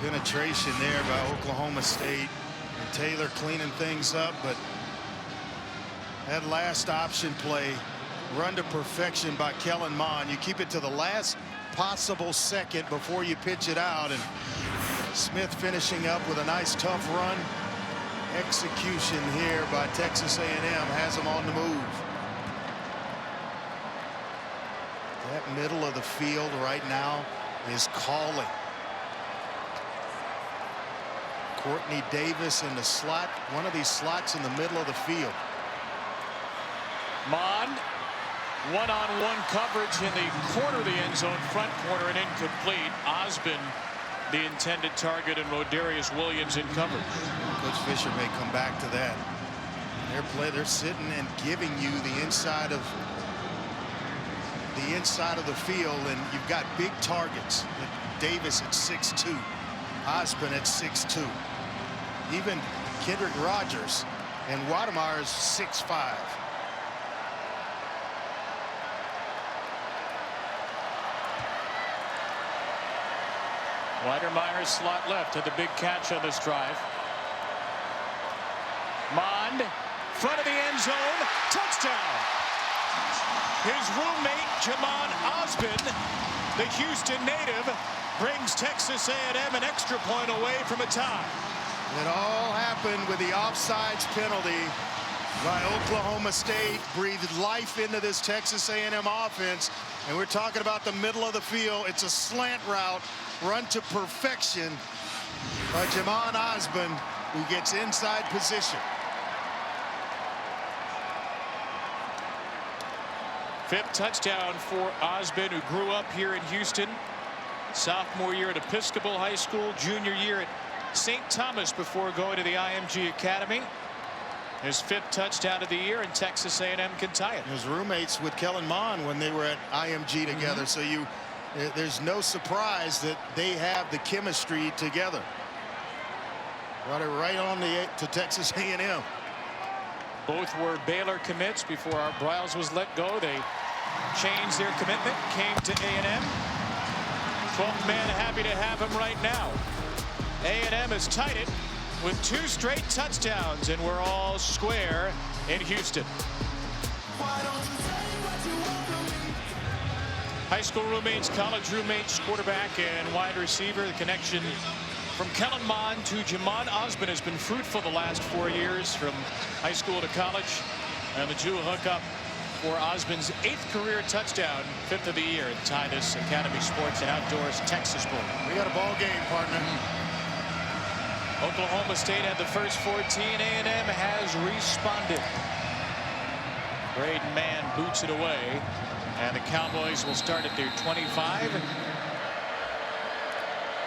The penetration there by Oklahoma State. And Taylor cleaning things up, but that last option play run to perfection by Kellen Mond. You keep it to the last possible second before you pitch it out, and Smith finishing up with a nice tough run. Execution here by Texas A&M has them on the move. That middle of the field right now is calling. Courtney Davis in the slot, one of these slots in the middle of the field. Mond, one-on-one coverage in the corner of the end zone, front corner, and incomplete. Osborne, the intended target, and Rodarius Williams in coverage. Coach Fisher may come back to that. They're sitting and giving you the inside of the field, and you've got big targets. Davis at 6'2", Osborne at 6'2". Even Kendrick Rogers and Weidermeyer is 6'5". Weidermeyer slot left had the big catch on this drive. Mond, front of the end zone, touchdown. His roommate, Jamon Osborne, the Houston native, brings Texas A&M an extra point away from a tie. It all happened with the offsides penalty by Oklahoma State. Breathed life into this Texas A&M offense, and we're talking about the middle of the field. It's a slant route run to perfection by Jamon Osborne, who gets inside position. Fifth touchdown for Osborne, who grew up here in Houston. Sophomore year at Episcopal High School, junior year at St. Thomas before going to the IMG Academy. His 5th touchdown of the year, and Texas A&M can tie it. He was roommates with Kellen Mond when they were at IMG together. So there's no surprise that they have the chemistry together. Brought it right on to Texas A&M. Both were Baylor commits before Art Briles was let go. They changed their commitment, came to A&M. 12th man happy to have him right now. A&M has tied it with 2 straight touchdowns, and we're all square in Houston. High school roommates, college roommates, quarterback and wide receiver. The connection from Kellen Mond to Jamon Osborne has been fruitful the last 4 years, from high school to college. And the Jew hookup for Osborne's 8th career touchdown, 5th of the year, and tie this Academy Sports and Outdoors Texas Bowl. We got a ball game, partner. Oklahoma State had the first 14. A&M has responded. Braden Mann boots it away, and the Cowboys will start at their 25.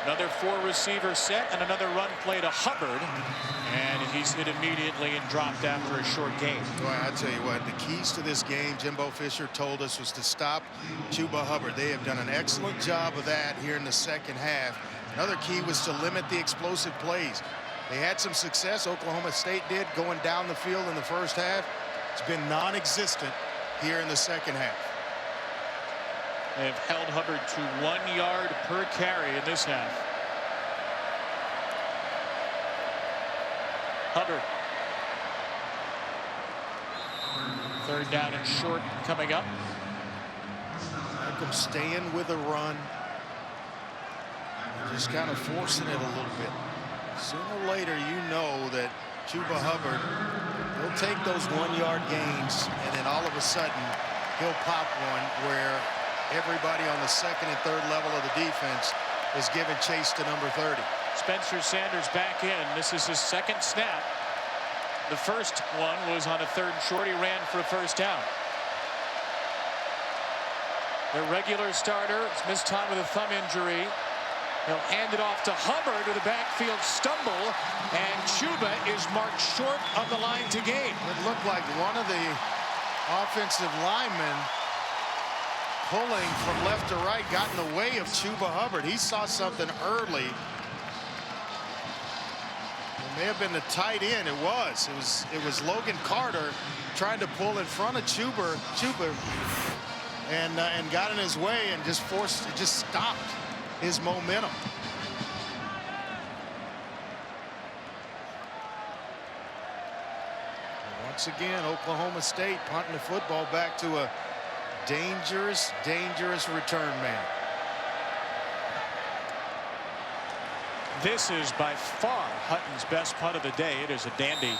Another 4-receiver set and another run play to Hubbard, and he's hit immediately and dropped after a short gain. Boy, I tell you what, the keys to this game, Jimbo Fisher told us, was to stop Chuba Hubbard. They have done an excellent job of that here in the second half. Another key was to limit the explosive plays. They had some success, Oklahoma State did, going down the field in the first half. It's been non-existent here in the second half. They have held Hubbard to 1 yard per carry in this half. Hubbard. 3rd down and short coming up. Malcolm staying with a run. Just kind of forcing it a little bit. Sooner or later, you know that Chuba Hubbard will take those 1 yard gains, and then all of a sudden he'll pop one where everybody on the 2nd and 3rd level of the defense is giving chase to number 30. Spencer Sanders back in. This is his 2nd snap. The first one was on a 3rd and short. He ran for a first down. Their regular starter has missed time with a thumb injury. He'll hand it off to Hubbard with a backfield stumble, and Chuba is marked short of the line to gain. It looked like one of the offensive linemen pulling from left to right got in the way of Chuba Hubbard. He saw something early. It may have been the tight end. It was Logan Carter trying to pull in front of Chuba and got in his way and just stopped his momentum. And once again, Oklahoma State punting the football back to a dangerous return man. This is by far Hutton's best punt of the day. It is a dandy.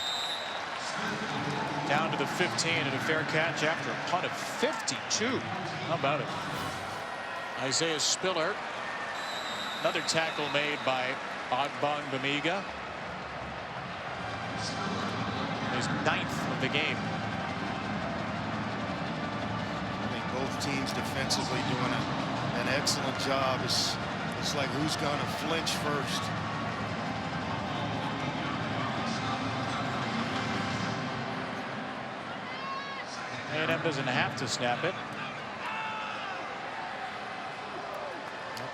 Down to the 15 and a fair catch after a punt of 52. How about it? Isaiah Spiller. Another tackle made by Ogbongbemiga. His 9th of the game. I think both teams defensively doing an excellent job. It's like who's going to flinch first. A&M doesn't have to snap it.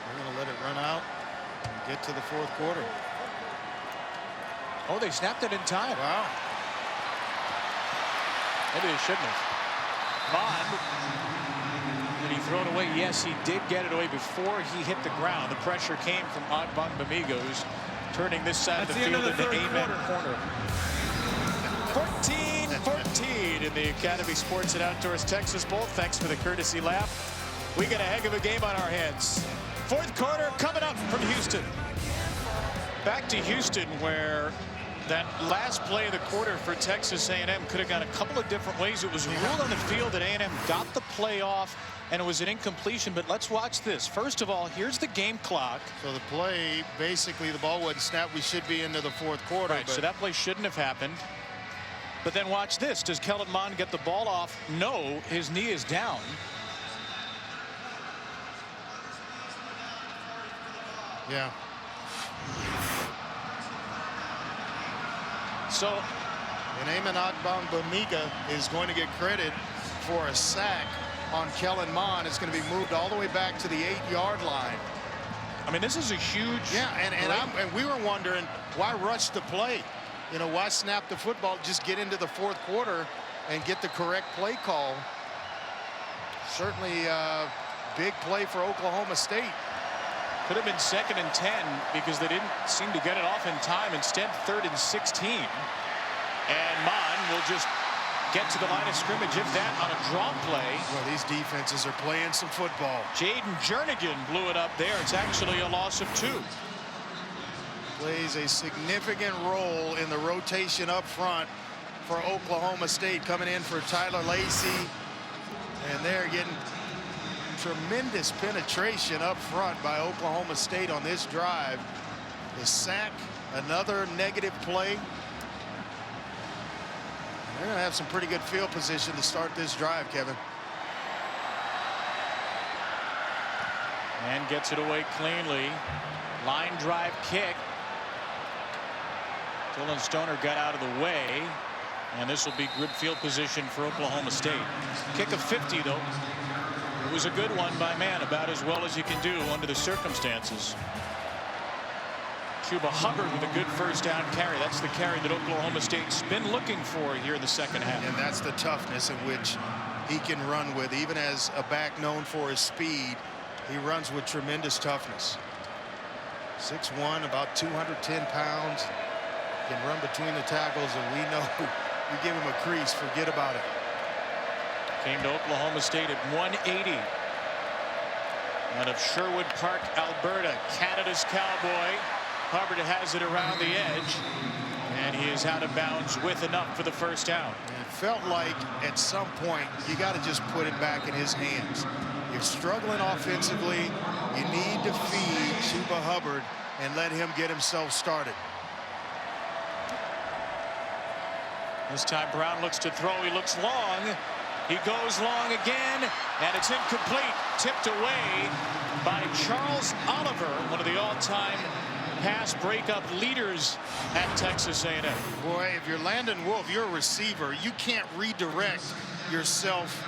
We're going to let it run out and get to the 4th quarter. Oh, they snapped it in time. Wow. Maybe they shouldn't have. Mond. Did he throw it away? Yes, he did get it away before he hit the ground. The pressure came from Ogbongbemiga, who's turning this side of the field into amen corner. 14-14 in the Academy Sports and Outdoors Texas Bowl. Thanks for the courtesy laugh. We got a heck of a game on our hands. 4th quarter coming up from Houston. Back to Houston, where that last play of the quarter for Texas A&M could have gone a couple of different ways. It was ruled on the field that A&M got the play off, and it was an incompletion. But let's watch this. First of all, here's the game clock. So the play, basically, the ball wasn't snapped. We should be into the 4th quarter. Right, so that play shouldn't have happened. But then watch this. Does Kellen Mond get the ball off? No, his knee is down. Yeah. So And Eamon Adbambamiga is going to get credit for a sack on Kellen Mond. It's going to be moved all the way back to the 8-yard line. I mean, this is a huge. Yeah, and we were wondering why rush the play. You know, why snap the football? Just get into the fourth quarter and get the correct play call. Certainly a big play for Oklahoma State. Could have been 2nd and 10 because they didn't seem to get it off in time. Instead, 3rd and 16. And Mond will just get to the line of scrimmage, if that, on a draw play. Well, these defenses are playing some football. Jaden Jernigan blew it up there. It's actually a loss of 2. Plays a significant role in the rotation up front for Oklahoma State, coming in for Tyler Lacey. And they're getting tremendous penetration up front by Oklahoma State on this drive. The sack, another negative play. They're going to have some pretty good field position to start this drive, Kevin. And gets it away cleanly. Line drive kick. Dylan Stoner got out of the way. And this will be good field position for Oklahoma State. Kick of 50, though. It was a good one by man, about as well as you can do under the circumstances. Chuba Hubbard with a good first down carry. That's the carry that Oklahoma State's been looking for here in the second half. And that's the toughness in which he can run with. Even as a back known for his speed, he runs with tremendous toughness. 6'1", about 210 pounds. Can run between the tackles, and we know you give him a crease, forget about it. Came to Oklahoma State at 180. Out of Sherwood Park, Alberta, Canada's Cowboy. Hubbard has it around the edge, and he is out of bounds with enough for the first down. It felt like at some point you got to just put it back in his hands. You're struggling offensively. You need to feed Chuba Hubbard and let him get himself started. This time Brown looks to throw. He looks long. He goes long again, and it's incomplete. Tipped away by Charles Oliver, one of the all-time pass breakup leaders at Texas A&M. Boy, if you're Landon Wolf, you're a receiver. You can't redirect yourself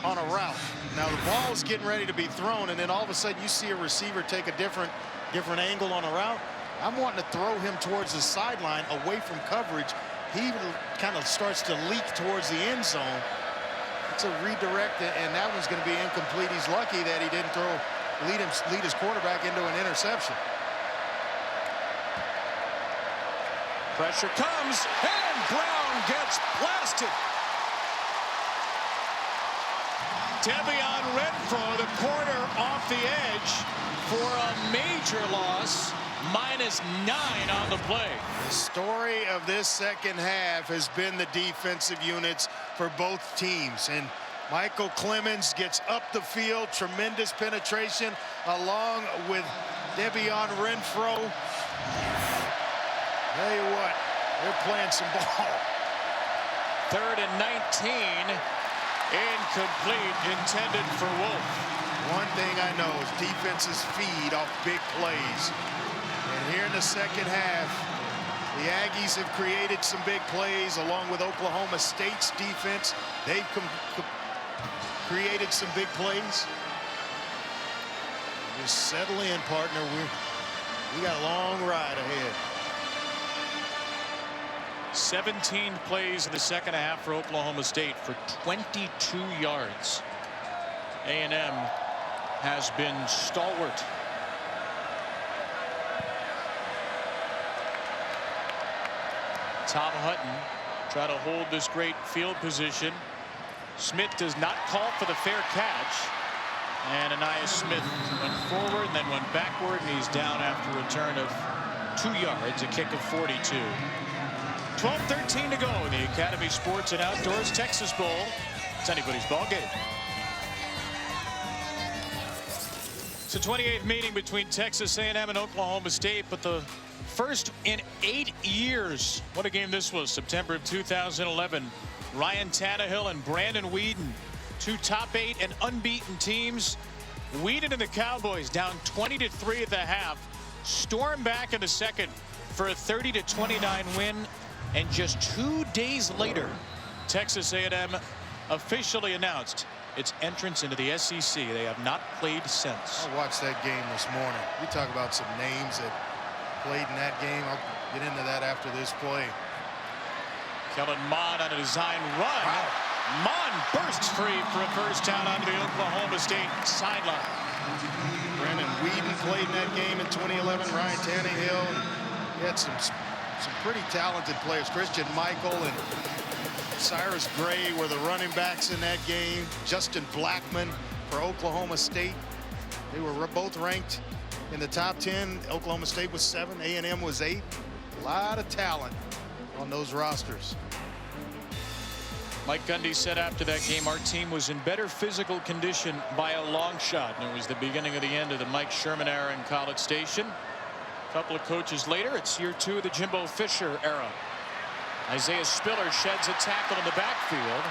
on a route. Now the ball's getting ready to be thrown, and then all of a sudden you see a receiver take a different angle on a route. I'm wanting to throw him towards the sideline away from coverage. He kind of starts to leak towards the end zone. It's a redirect, and that one's going to be incomplete. He's lucky that he didn't lead his quarterback into an interception. Pressure comes, and Brown gets blasted. Devion Renfro, the corner, off the edge for a major loss. -9 on the play. The story of this second half has been the defensive units for both teams. And Michael Clemens gets up the field, tremendous penetration, along with Devion Renfro. Tell you what, they're playing some ball. 3rd and 19. Incomplete, intended for Wolf. One thing I know is defenses feed off big plays. And here in the second half, the Aggies have created some big plays along with Oklahoma State's defense. They've created some big plays. Just settle in, partner. We got a long ride ahead. 17 plays in the second half for Oklahoma State for 22 yards. A&M has been stalwart. Tom Hutton try to hold this great field position. Smith does not call for the fair catch. And Ananias Smith went forward and then went backward, and he's down after a return of 2 yards, a kick of 42. 12:13 to go in the Academy Sports and Outdoors Texas Bowl. It's anybody's ball game. It's the 28th meeting between Texas A&M and Oklahoma State, but the first in 8 years. What a game this was. September of 2011. Ryan Tannehill and Brandon Weeden, 2 top 8 and unbeaten teams. Weeden and the Cowboys down 20-3 at the half. Storm back in the second for a 30-29 win. And just 2 days later, Texas A&M officially announced its entrance into the SEC. They have not played since. I watched that game this morning. We talk about some names that played in that game. I'll get into that after this play. Kellen Mond on a design run. Wow. Mond bursts free for a first down onto the Oklahoma State sideline. Brandon Whedon played in that game in 2011. Ryan Tannehill. He had some pretty talented players. Christian Michael and Cyrus Gray were the running backs in that game. Justin Blackman for Oklahoma State. They were both ranked in the top 10. Oklahoma State was 7. A&M was 8. A lot of talent on those rosters. Mike Gundy said after that game, our team was in better physical condition by a long shot. And it was the beginning of the end of the Mike Sherman era in College Station. A couple of coaches later, it's year 2 of the Jimbo Fisher era. Isaiah Spiller sheds a tackle in the backfield.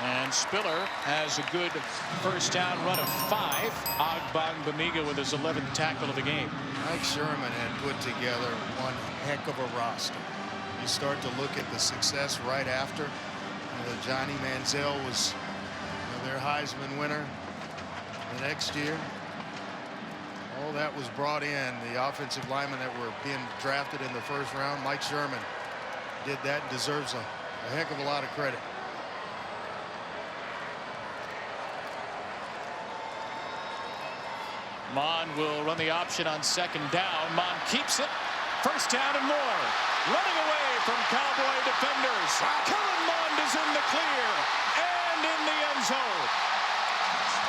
And Spiller has a good first down run of 5. Ogbongbemiga with his 11th tackle of the game. Mike Sherman had put together one heck of a roster. You start to look at the success right after. Johnny Manziel was their Heisman winner the next year. All that was brought in. The offensive linemen that were being drafted in the first round. Mike Sherman did that and deserves a heck of a lot of credit. Mond will run the option on second down. Mond keeps it. First down and more. Running away from Cowboy defenders. Kellen Mond is in the clear and in the end zone.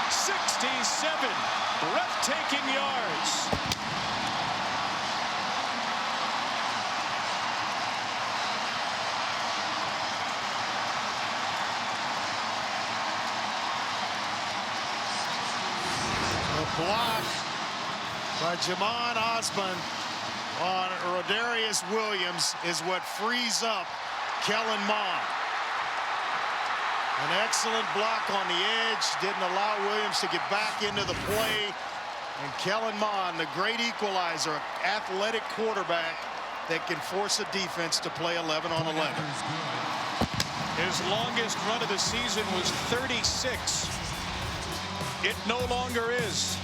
67 breathtaking yards. The block by Jamon Osborne on Rodarius Williams is what frees up Kellen Mond. An excellent block on the edge, didn't allow Williams to get back into the play. And Kellen Mond, the great equalizer, athletic quarterback that can force a defense to play 11 on 11. His longest run of the season was 36. It no longer is.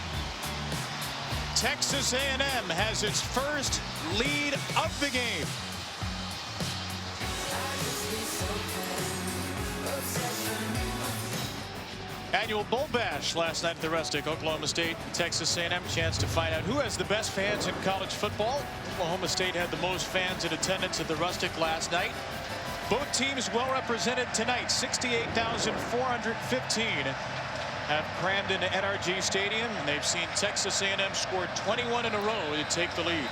Texas A&M has its first lead of the game. Annual Bowl Bash last night at the Rustic. Oklahoma State, Texas A&M. Chance to find out who has the best fans in college football. Oklahoma State had the most fans in attendance at the Rustic last night. Both teams well represented tonight. 68,415 have crammed into NRG Stadium, and they've seen Texas A&M score 21 in a row to take the lead.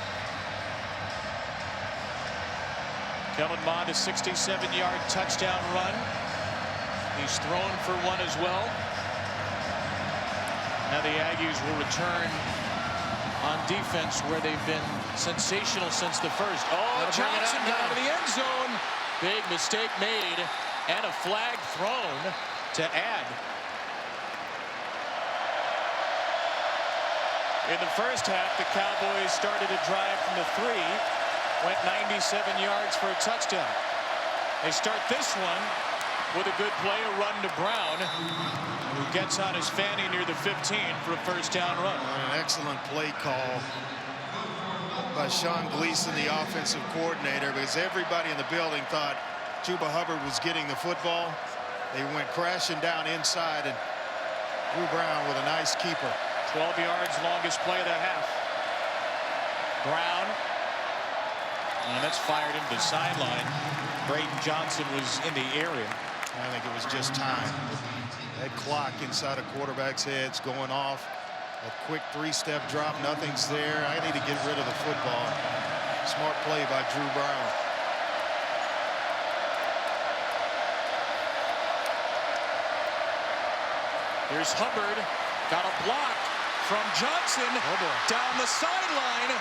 Kellen Mond, a 67-yard touchdown run. He's thrown for one as well. Now the Aggies will return on defense where they've been sensational since the first. Oh, Johnson down to the end zone. Big mistake made and a flag thrown to add. In the first half, the Cowboys started a drive from the 3, went 97 yards for a touchdown. They start this one with a good play, a run to Brown, who gets on his fanny near the 15 for a first down run. An excellent play call by Sean Gleason, the offensive coordinator, because everybody in the building thought Chuba Hubbard was getting the football. They went crashing down inside, and Drew Brown with a nice keeper. 12 yards, longest play of the half. Brown, and that's fired into the sideline. Braden Johnson was in the area. I think it was just time. That clock inside a quarterback's head's going off. A quick 3-step drop, nothing's there. I need to get rid of the football. Smart play by Drew Brown. Here's Hubbard, got a block from Johnson down the sideline.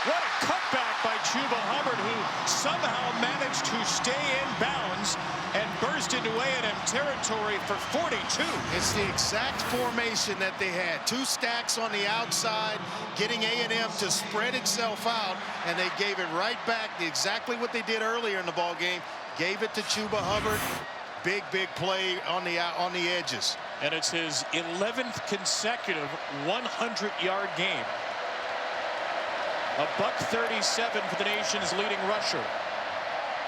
What a cutback by Chuba Hubbard, who somehow managed to stay in bounds and burst into A&M territory for 42. It's the exact formation that they had. 2 stacks on the outside, getting A&M to spread itself out, and they gave it right back. Exactly what they did earlier in the ball game. Gave it to Chuba Hubbard. Big play on the edges. And it's his 11th consecutive 100-yard game. $137 for the nation's leading rusher.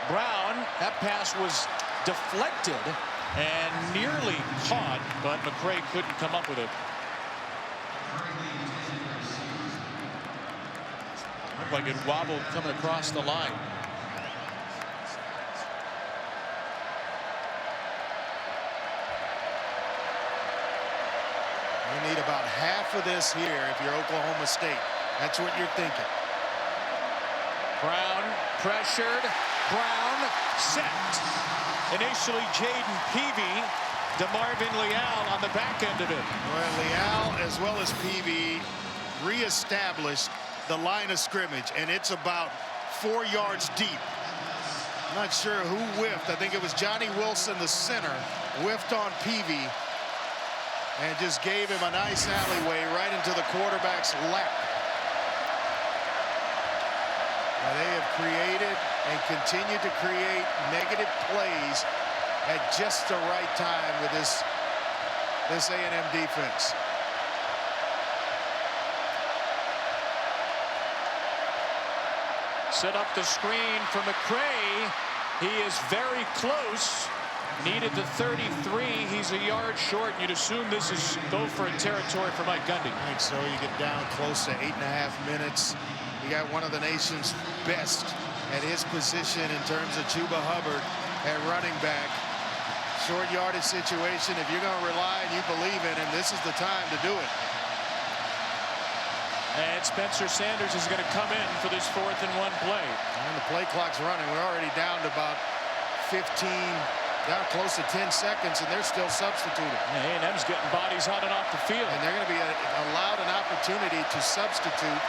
Brown, that pass was deflected and nearly caught, but McCray couldn't come up with it. Looked like it wobbled coming across the line. You need about half of this here if you're Oklahoma State. That's what you're thinking. Brown pressured. Brown sacked. Initially Jaden Peavy. DeMarvin Leal on the back end of it. Well, Leal as well as Peavy reestablished the line of scrimmage, and it's about 4 yards deep. I'm not sure who whiffed. I think it was Johnny Wilson, the center, whiffed on Peavy and just gave him a nice alleyway right into the quarterback's lap. Now they have created and continue to create negative plays at just the right time with this A&M defense. Set up the screen for McCray. He is very close. Needed the 33. He's a yard short. You'd assume this is go for a territory for Mike Gundy. I think so. You get down close to 8.5 minutes. You got one of the nation's best at his position in terms of Chuba Hubbard at running back. Short yardage situation. If you're going to rely and you believe in him, this is the time to do it. And Spencer Sanders is going to come in for this 4th and 1 play. And the play clock's running. We're already down to about 15, down close to 10 seconds, and they're still substituting. A&M's getting bodies on and off the field. And they're going to be allowed an opportunity to substitute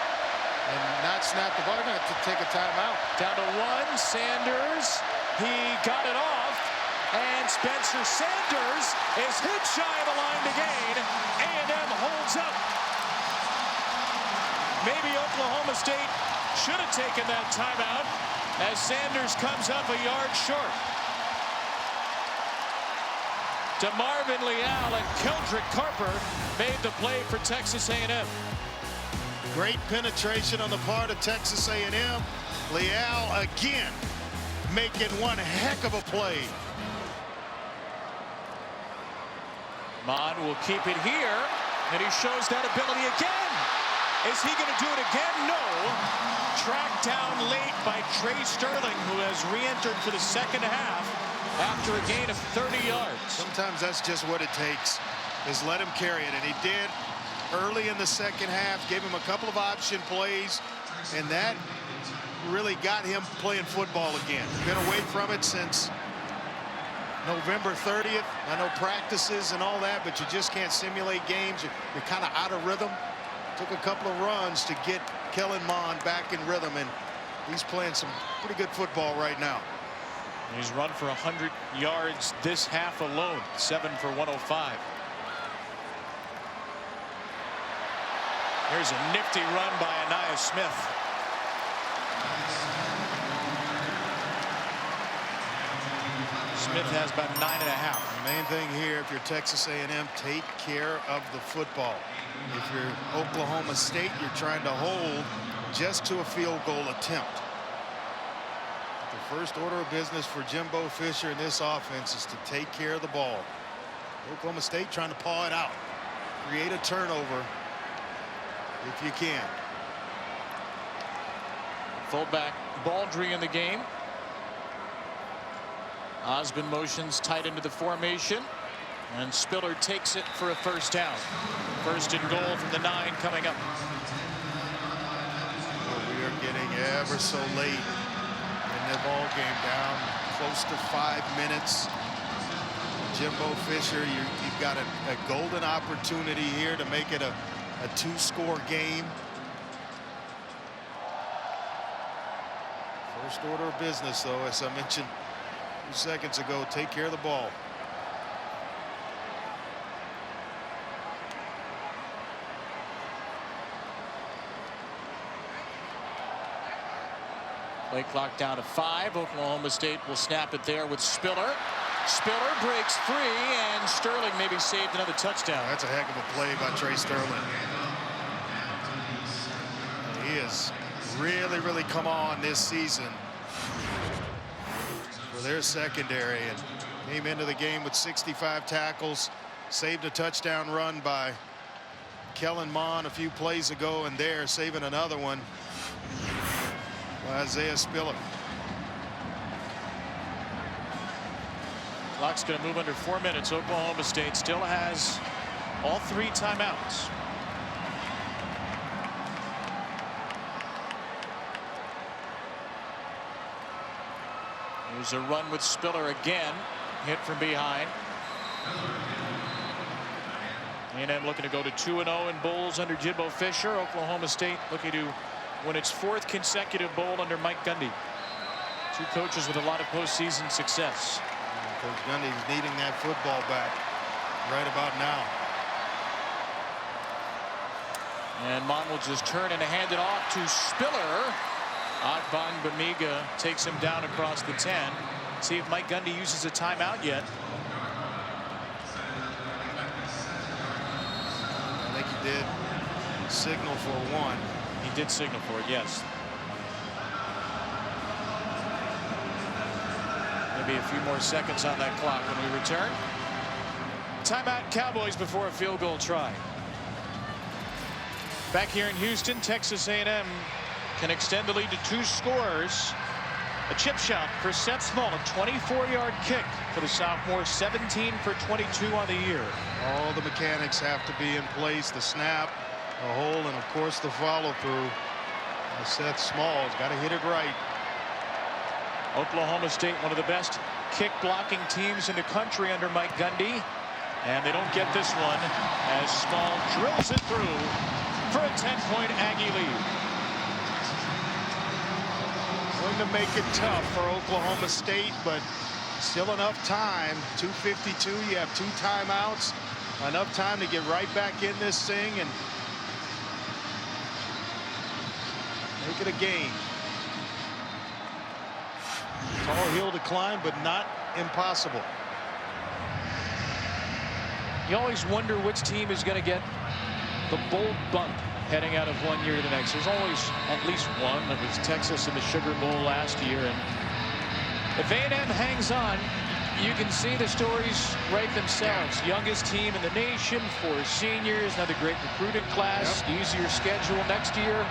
and not snap the ball. They're going to take a timeout. Down to 1. Sanders. He got it off. And Spencer Sanders is hit shy of the line to gain. A&M holds up. Maybe Oklahoma State should have taken that timeout as Sanders comes up a yard short. DeMarvin Leal and Keldrick Carper made the play for Texas A&M. Great penetration on the part of Texas A&M. Leal again making one heck of a play. Mond will keep it here, and he shows that ability again. Is he going to do it again? No. Tracked down late by Trey Sterling, who has re-entered for the second half after a gain of 30 yards. Sometimes that's just what it takes, is let him carry it, and he did early in the second half. Gave him a couple of option plays, and that really got him playing football again. Been away from it since November 30th. I know practices and all that, but you just can't simulate games. You're kind of out of rhythm. Took a couple of runs to get Kellen Mond back in rhythm, and he's playing some pretty good football right now. He's run for 100 yards this half alone, 7 for 105. Here's a nifty run by Anaya Smith. Smith has about 9.5. The main thing here, if you're Texas A&M, take care of the football. If you're Oklahoma State, you're trying to hold just to a field goal attempt. The first order of business for Jimbo Fisher in this offense is to take care of the ball. Oklahoma State trying to paw it out. Create a turnover if you can. Fullback Baldry in the game. Osmond motions tight into the formation, and Spiller takes it for a first down. First and goal from the 9 coming up. Well, we are getting ever so late in the ball game, down close to 5 minutes. Jimbo Fisher, you've got a golden opportunity here to make it a 2-score game. First order of business, though, as I mentioned a few seconds ago, take care of the ball. Play clock down to 5. Oklahoma State will snap it there with Spiller. Spiller breaks free, and Sterling maybe saved another touchdown. That's a heck of a play by Trey Sterling. He has really come on this season for their secondary, and came into the game with 65 tackles, saved a touchdown run by Kellen Mond a few plays ago, and there saving another one by Isaiah Spiller. Clock's going to move under 4 minutes. Oklahoma State still has all 3 timeouts. There's a run with Spiller again. Hit from behind. A&M looking to go to 2-0 in bowls under Jimbo Fisher. Oklahoma State looking to win its 4th consecutive bowl under Mike Gundy. 2 coaches with a lot of postseason success. Coach Gundy's needing that football back right about now. And Mond will just turn and hand it off to Spiller. Akban Bamiga takes him down across the 10. See if Mike Gundy uses a timeout yet. I think he did signal for one. He did signal for it, yes. Maybe a few more seconds on that clock when we return. Timeout Cowboys before a field goal try. Back here in Houston, Texas A&M can extend the lead to 2 scores. A chip shot for Seth Small, a 24-yard kick for the sophomore, 17 for 22 on the year. All the mechanics have to be in place. The snap, the hold, and of course the follow through. Seth Small's got to hit it right. Oklahoma State, one of the best kick blocking teams in the country under Mike Gundy. And they don't get this one as Small drills it through for a 10-point Aggie lead. Going to make it tough for Oklahoma State, but still enough time. 2:52, you have 2 timeouts. Enough time to get right back in this thing and make it a game. Tall hill to climb, but not impossible. You always wonder which team is going to get the bold bump heading out of one year to the next. There's always at least one. That was Texas in the Sugar Bowl last year. And if A&M hangs on, you can see the stories write themselves. Youngest team in the nation, 4 seniors, another great recruiting class, easier schedule next year.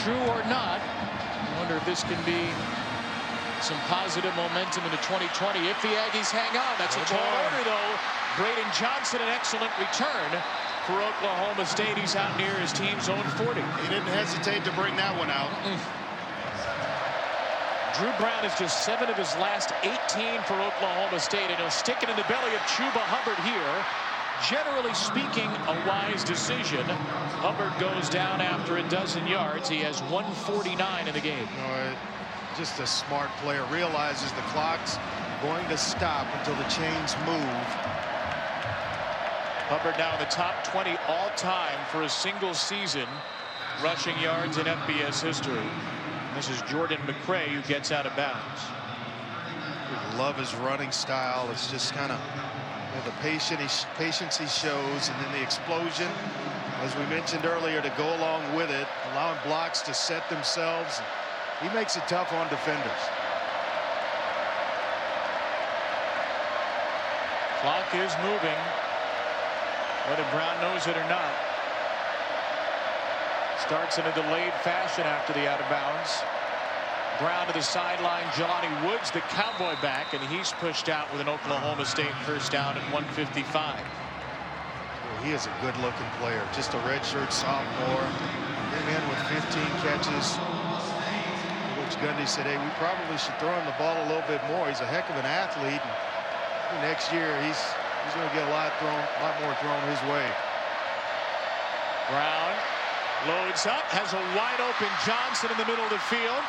True or not, I wonder if this can be some positive momentum into 2020 if the Aggies hang on. That's a tall order, though. Braden Johnson, an excellent return for Oklahoma State. He's out near his team's own 40. He didn't hesitate to bring that one out. Drew Brown is just 7 of his last 18 for Oklahoma State, and he'll stick it in the belly of Chuba Hubbard here. Generally speaking, a wise decision. Hubbard goes down after a dozen yards. He has 149 in the game. Just a smart player, realizes the clock's going to stop until the chains move. Hubbard now in the top 20 all-time for a single season rushing yards in FBS history. This is Jordan McCray who gets out of bounds. We love his running style. It's just kind of the patience he shows, and then the explosion, as we mentioned earlier, to go along with it, allowing blocks to set themselves. He makes it tough on defenders. Clock is moving, whether Brown knows it or not. Starts in a delayed fashion after the out of bounds. Brown to the sideline. Jelani Woods, the Cowboy back, and he's pushed out with an Oklahoma State first down at 1:55. He is a good-looking player. Just a redshirt sophomore. Came in with 15 catches. Coach Gundy said, hey, we probably should throw him the ball a little bit more. He's a heck of an athlete. And next year, he's going to get a lot more thrown his way. Brown loads up, has a wide open Johnson in the middle of the field.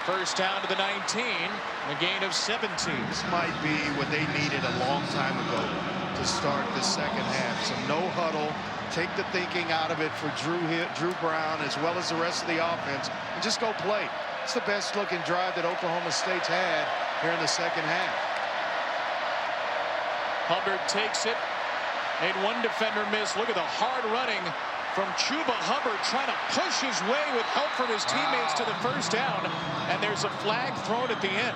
First down to the 19, a gain of 17. This might be what they needed a long time ago to start the second half. So no huddle, take the thinking out of it for Drew Brown as well as the rest of the offense, and just go play. It's the best looking drive that Oklahoma State's had here in the second half. Hubbard takes it, made one defender miss. Look at the hard running from Chuba Hubbard, trying to push his way with help from his teammates to the first down, and there's a flag thrown at the end.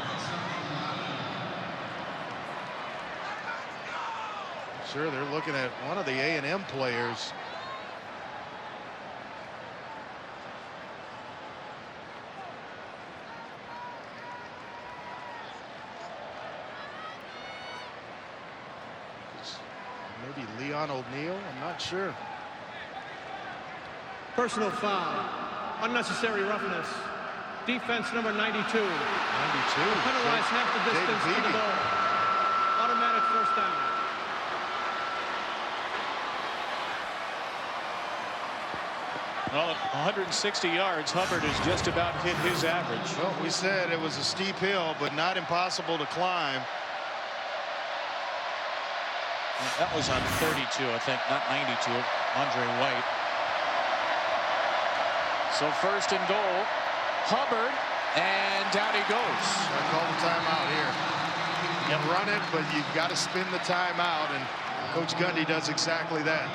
Sure, they're looking at one of the A&M players. Maybe Leon O'Neal, I'm not sure. Personal foul, unnecessary roughness. Defense number 92. 92. Penalized half the distance to the ball. Automatic first down. Well, at 160 yards, Hubbard has just about hit his average. Well, we said it was a steep hill, but not impossible to climb. That was on 32, I think, not 92. Andre White. So first and goal, Hubbard, and down he goes. I call the timeout here. You run it, but you've got to spin the timeout, and Coach Gundy does exactly that.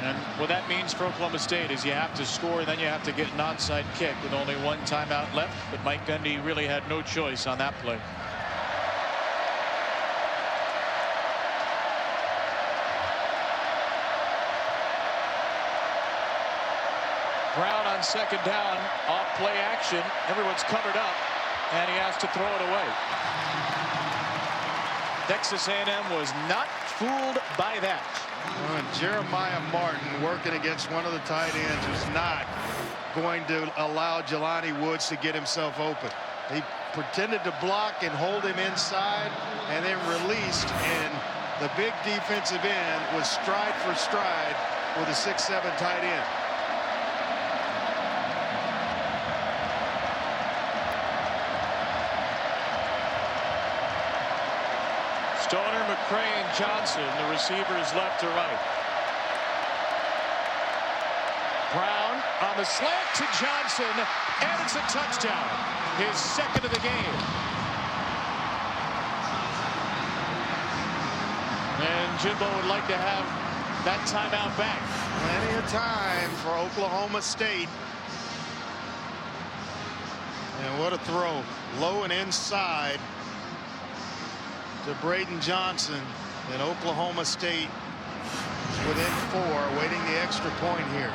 And what that means for Oklahoma State is you have to score, then you have to get an onside kick with only one timeout left. But Mike Gundy really had no choice on that play. Brown on second down, off play action. Everyone's covered up, and he has to throw it away. Texas A&M was not fooled by that. And Jeremiah Martin working against one of the tight ends who's not going to allow Jelani Woods to get himself open. He pretended to block and hold him inside, and then released, and the big defensive end was stride for stride with a 6'7" tight end. Stoner, McCray, and Johnson, the receivers left to right. Brown on the slant to Johnson, and it's a touchdown. His second of the game. And Jimbo would like to have that timeout back. Plenty of time for Oklahoma State. And what a throw. Low and inside to Braden Johnson, and Oklahoma State within 4, waiting the extra point here.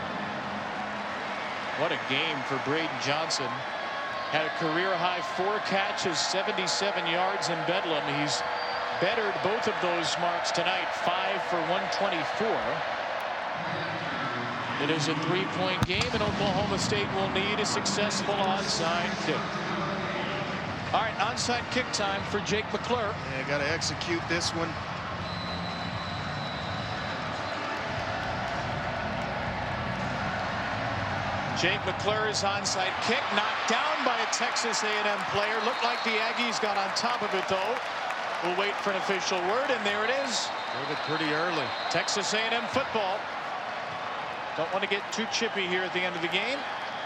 What a game for Braden Johnson. Had a career-high 4 catches, 77 yards in Bedlam. He's bettered both of those marks tonight, 5 for 124. It is a 3-point game, and Oklahoma State will need a successful onside kick. All right, onside kick time for Jake McClure. Yeah, got to execute this one. Jake McClure's onside kick knocked down by a Texas A&M player. Looked like the Aggies got on top of it, though. We'll wait for an official word, and there it is. Did it pretty early. Texas A&M football. Don't want to get too chippy here at the end of the game.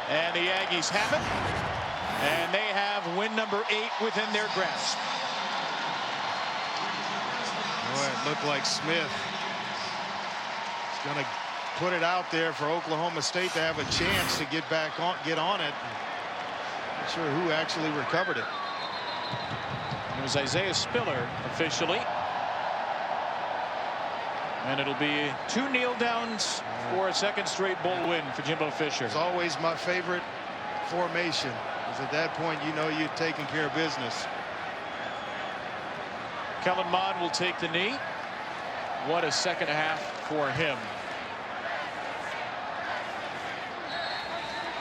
And the Aggies have it. And they have win number 8 within their grasp. Boy, it looked like Smith is going to put it out there for Oklahoma State to have a chance to get on it. Not sure who actually recovered it. It was Isaiah Spiller officially. And it'll be 2 kneel downs for a second straight bowl win for Jimbo Fisher. It's always my favorite formation. At that point, you know you've taken care of business. Kellen Mond will take the knee. What a second half for him.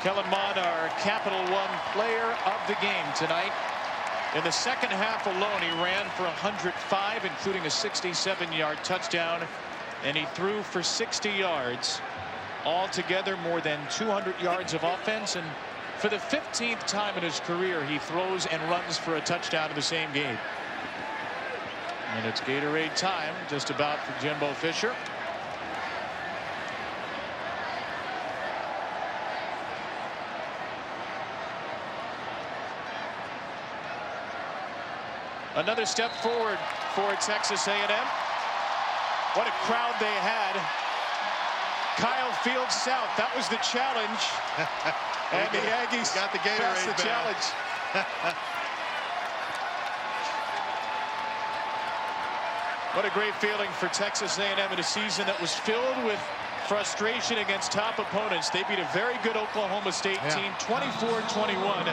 Kellen Mond, our Capital One player of the game tonight. In the second half alone, he ran for 105, including a 67-yard touchdown, and he threw for 60 yards. Altogether, more than 200 yards of offense and For the 15th time in his career, he throws and runs for a touchdown in the same game. And it's Gatorade time, just about, for Jimbo Fisher. Another step forward for Texas A&M. What a crowd they had. Kyle Field South, that was the challenge. And the Aggies got the Gatorade passed the challenge. What a great feeling for Texas A&M in a season that was filled with frustration against top opponents. They beat a very good Oklahoma State team, 24-21.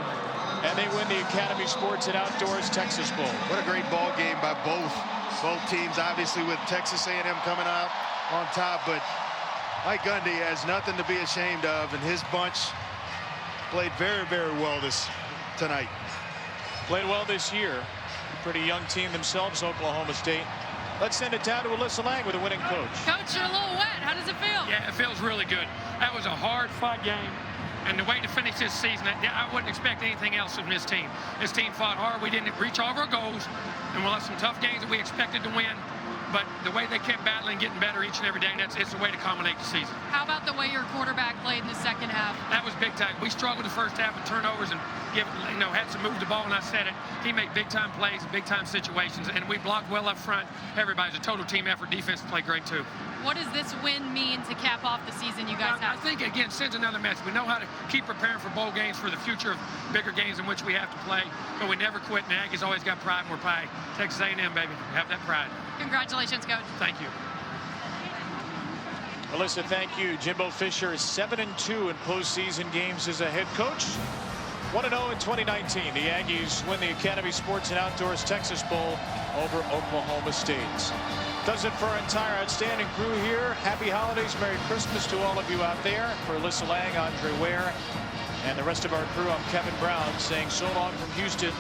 And they win the Academy Sports and Outdoors Texas Bowl. What a great ball game by both teams, obviously with Texas A&M coming out on top, but Mike Gundy has nothing to be ashamed of, and his bunch played very, very well tonight. Played well this year. Pretty young team themselves, Oklahoma State. Let's send it down to Alyssa Lang with a winning coach. Coach, you're a little wet. How does it feel? Yeah, it feels really good. That was a hard-fought game. And the way to finish this season, I wouldn't expect anything else from this team. This team fought hard. We didn't reach all of our goals, and we'll have some tough games that we expected to win. But the way they kept battling, getting better each and every day, it's the way to culminate the season. How about the way your quarterback played in the second half? That was big time. We struggled the first half with turnovers and had to move the ball, and I said it. He made big-time plays, big-time situations, and we blocked well up front. Everybody's a total team effort. Defense played great, too. What does this win mean to cap off the season you guys have? I think, again, sends another message. We know how to keep preparing for bowl games, for the future of bigger games in which we have to play, but we never quit, and the Aggies always got pride, and we're pride. Texas A&M, baby. Have that pride. Congratulations, Coach. Thank you. Alyssa, thank you. Jimbo Fisher is 7-2 in postseason games as a head coach. 1-0 in 2019. The Aggies win the Academy Sports and Outdoors Texas Bowl over Oklahoma State. Does it for our entire outstanding crew here. Happy holidays, Merry Christmas to all of you out there. For Alyssa Lang, Andre Ware, and the rest of our crew, I'm Kevin Brown saying so long from Houston.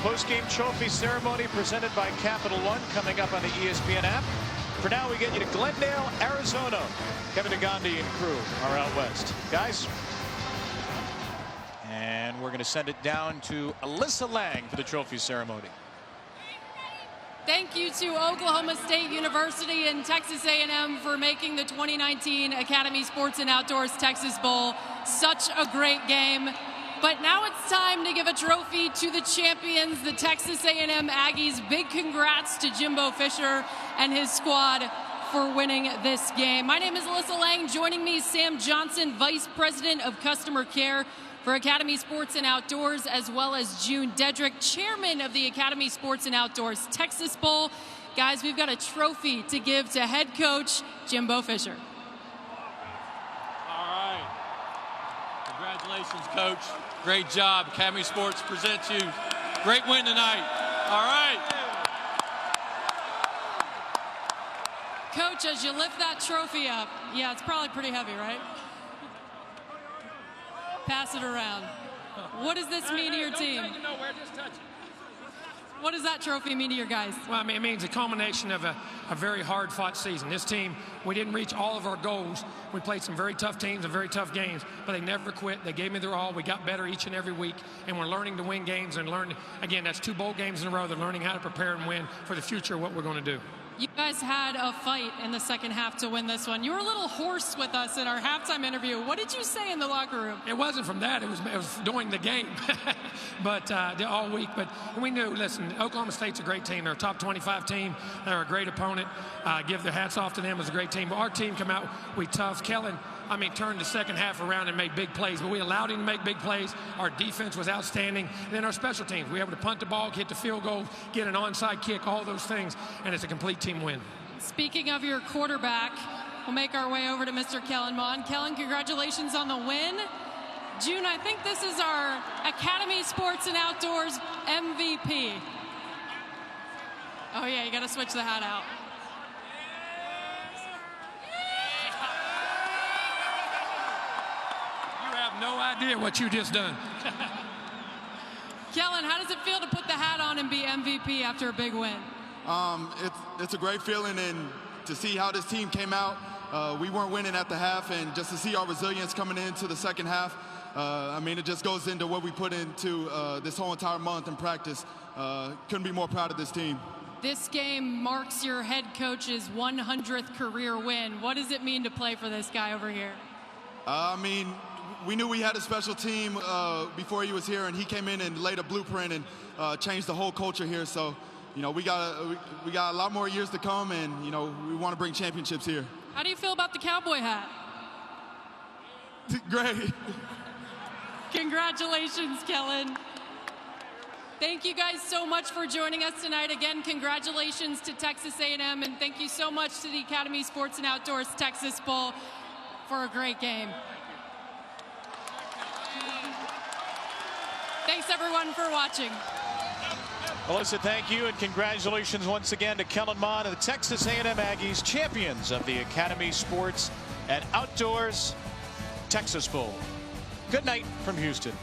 Post-game trophy ceremony presented by Capital One coming up on the ESPN app. For now, we get you to Glendale, Arizona. Kevin DeGandhi and crew are out west. Guys. And we're going to send it down to Alyssa Lang for the trophy ceremony. Thank you to Oklahoma State University and Texas A&M for making the 2019 Academy Sports and Outdoors Texas Bowl such a great game. But now it's time to give a trophy to the champions, the Texas A&M Aggies. Big congrats to Jimbo Fisher and his squad for winning this game. My name is Alyssa Lang. Joining me, Sam Johnson, Vice President of Customer Care for Academy Sports and Outdoors, as well as June Dedrick, Chairman of the Academy Sports and Outdoors Texas Bowl. Guys, we've got a trophy to give to head coach Jimbo Fisher. All right. Congratulations, Coach. Great job. Academy Sports presents you. Great win tonight. All right. Coach, as you lift that trophy up, yeah, it's probably pretty heavy, right? Pass it around. What does this mean to your team? Don't take it nowhere, just touch it. What does that trophy mean to your guys? Well, I mean, it means a culmination of a very hard-fought season. This team, we didn't reach all of our goals. We played some very tough teams and very tough games, but they never quit. They gave me their all. We got better each and every week, and we're learning to win games and learn. Again, that's 2 bowl games in a row. They're learning how to prepare and win for the future of what we're going to do. You guys had a fight in the second half to win this one. You were a little hoarse with us in our halftime interview. What did you say in the locker room? It wasn't from that. It was during the game, but all week. But we knew, listen, Oklahoma State's a great team. They're a top 25 team. They're a great opponent. Give their hats off to them as a great team. But our team come out, we tough. Kellen, turned the second half around and made big plays, but we allowed him to make big plays. Our defense was outstanding. And then our special teams, we were able to punt the ball, hit the field goal, get an onside kick, all those things, and it's a complete team win. Speaking of your quarterback, we'll make our way over to Mr. Kellen Mond. Kellen, congratulations on the win. June, I think this is our Academy Sports and Outdoors MVP. Oh yeah, you got to switch the hat out. No idea what you just done. Kellen, how does it feel to put the hat on and be MVP after a big win? It's a great feeling, and to see how this team came out. We weren't winning at the half, and just to see our resilience coming into the second half, I mean, it just goes into what we put into this whole entire month in practice. Couldn't be more proud of this team. This game marks your head coach's 100th career win. What does it mean to play for this guy over here? I mean, we knew we had a special team before he was here, and he came in and laid a blueprint and changed the whole culture here. So, you know, we got a lot more years to come, and, you know, we want to bring championships here. How do you feel about the cowboy hat? Great. Congratulations, Kellen. Thank you guys so much for joining us tonight. Again, congratulations to Texas A&M, and thank you so much to the Academy Sports and Outdoors Texas Bowl for a great game. Thanks, everyone, for watching. Melissa, thank you, and congratulations once again to Kellen Mond and the Texas A&M Aggies, champions of the Academy Sports and Outdoors Texas Bowl. Good night from Houston.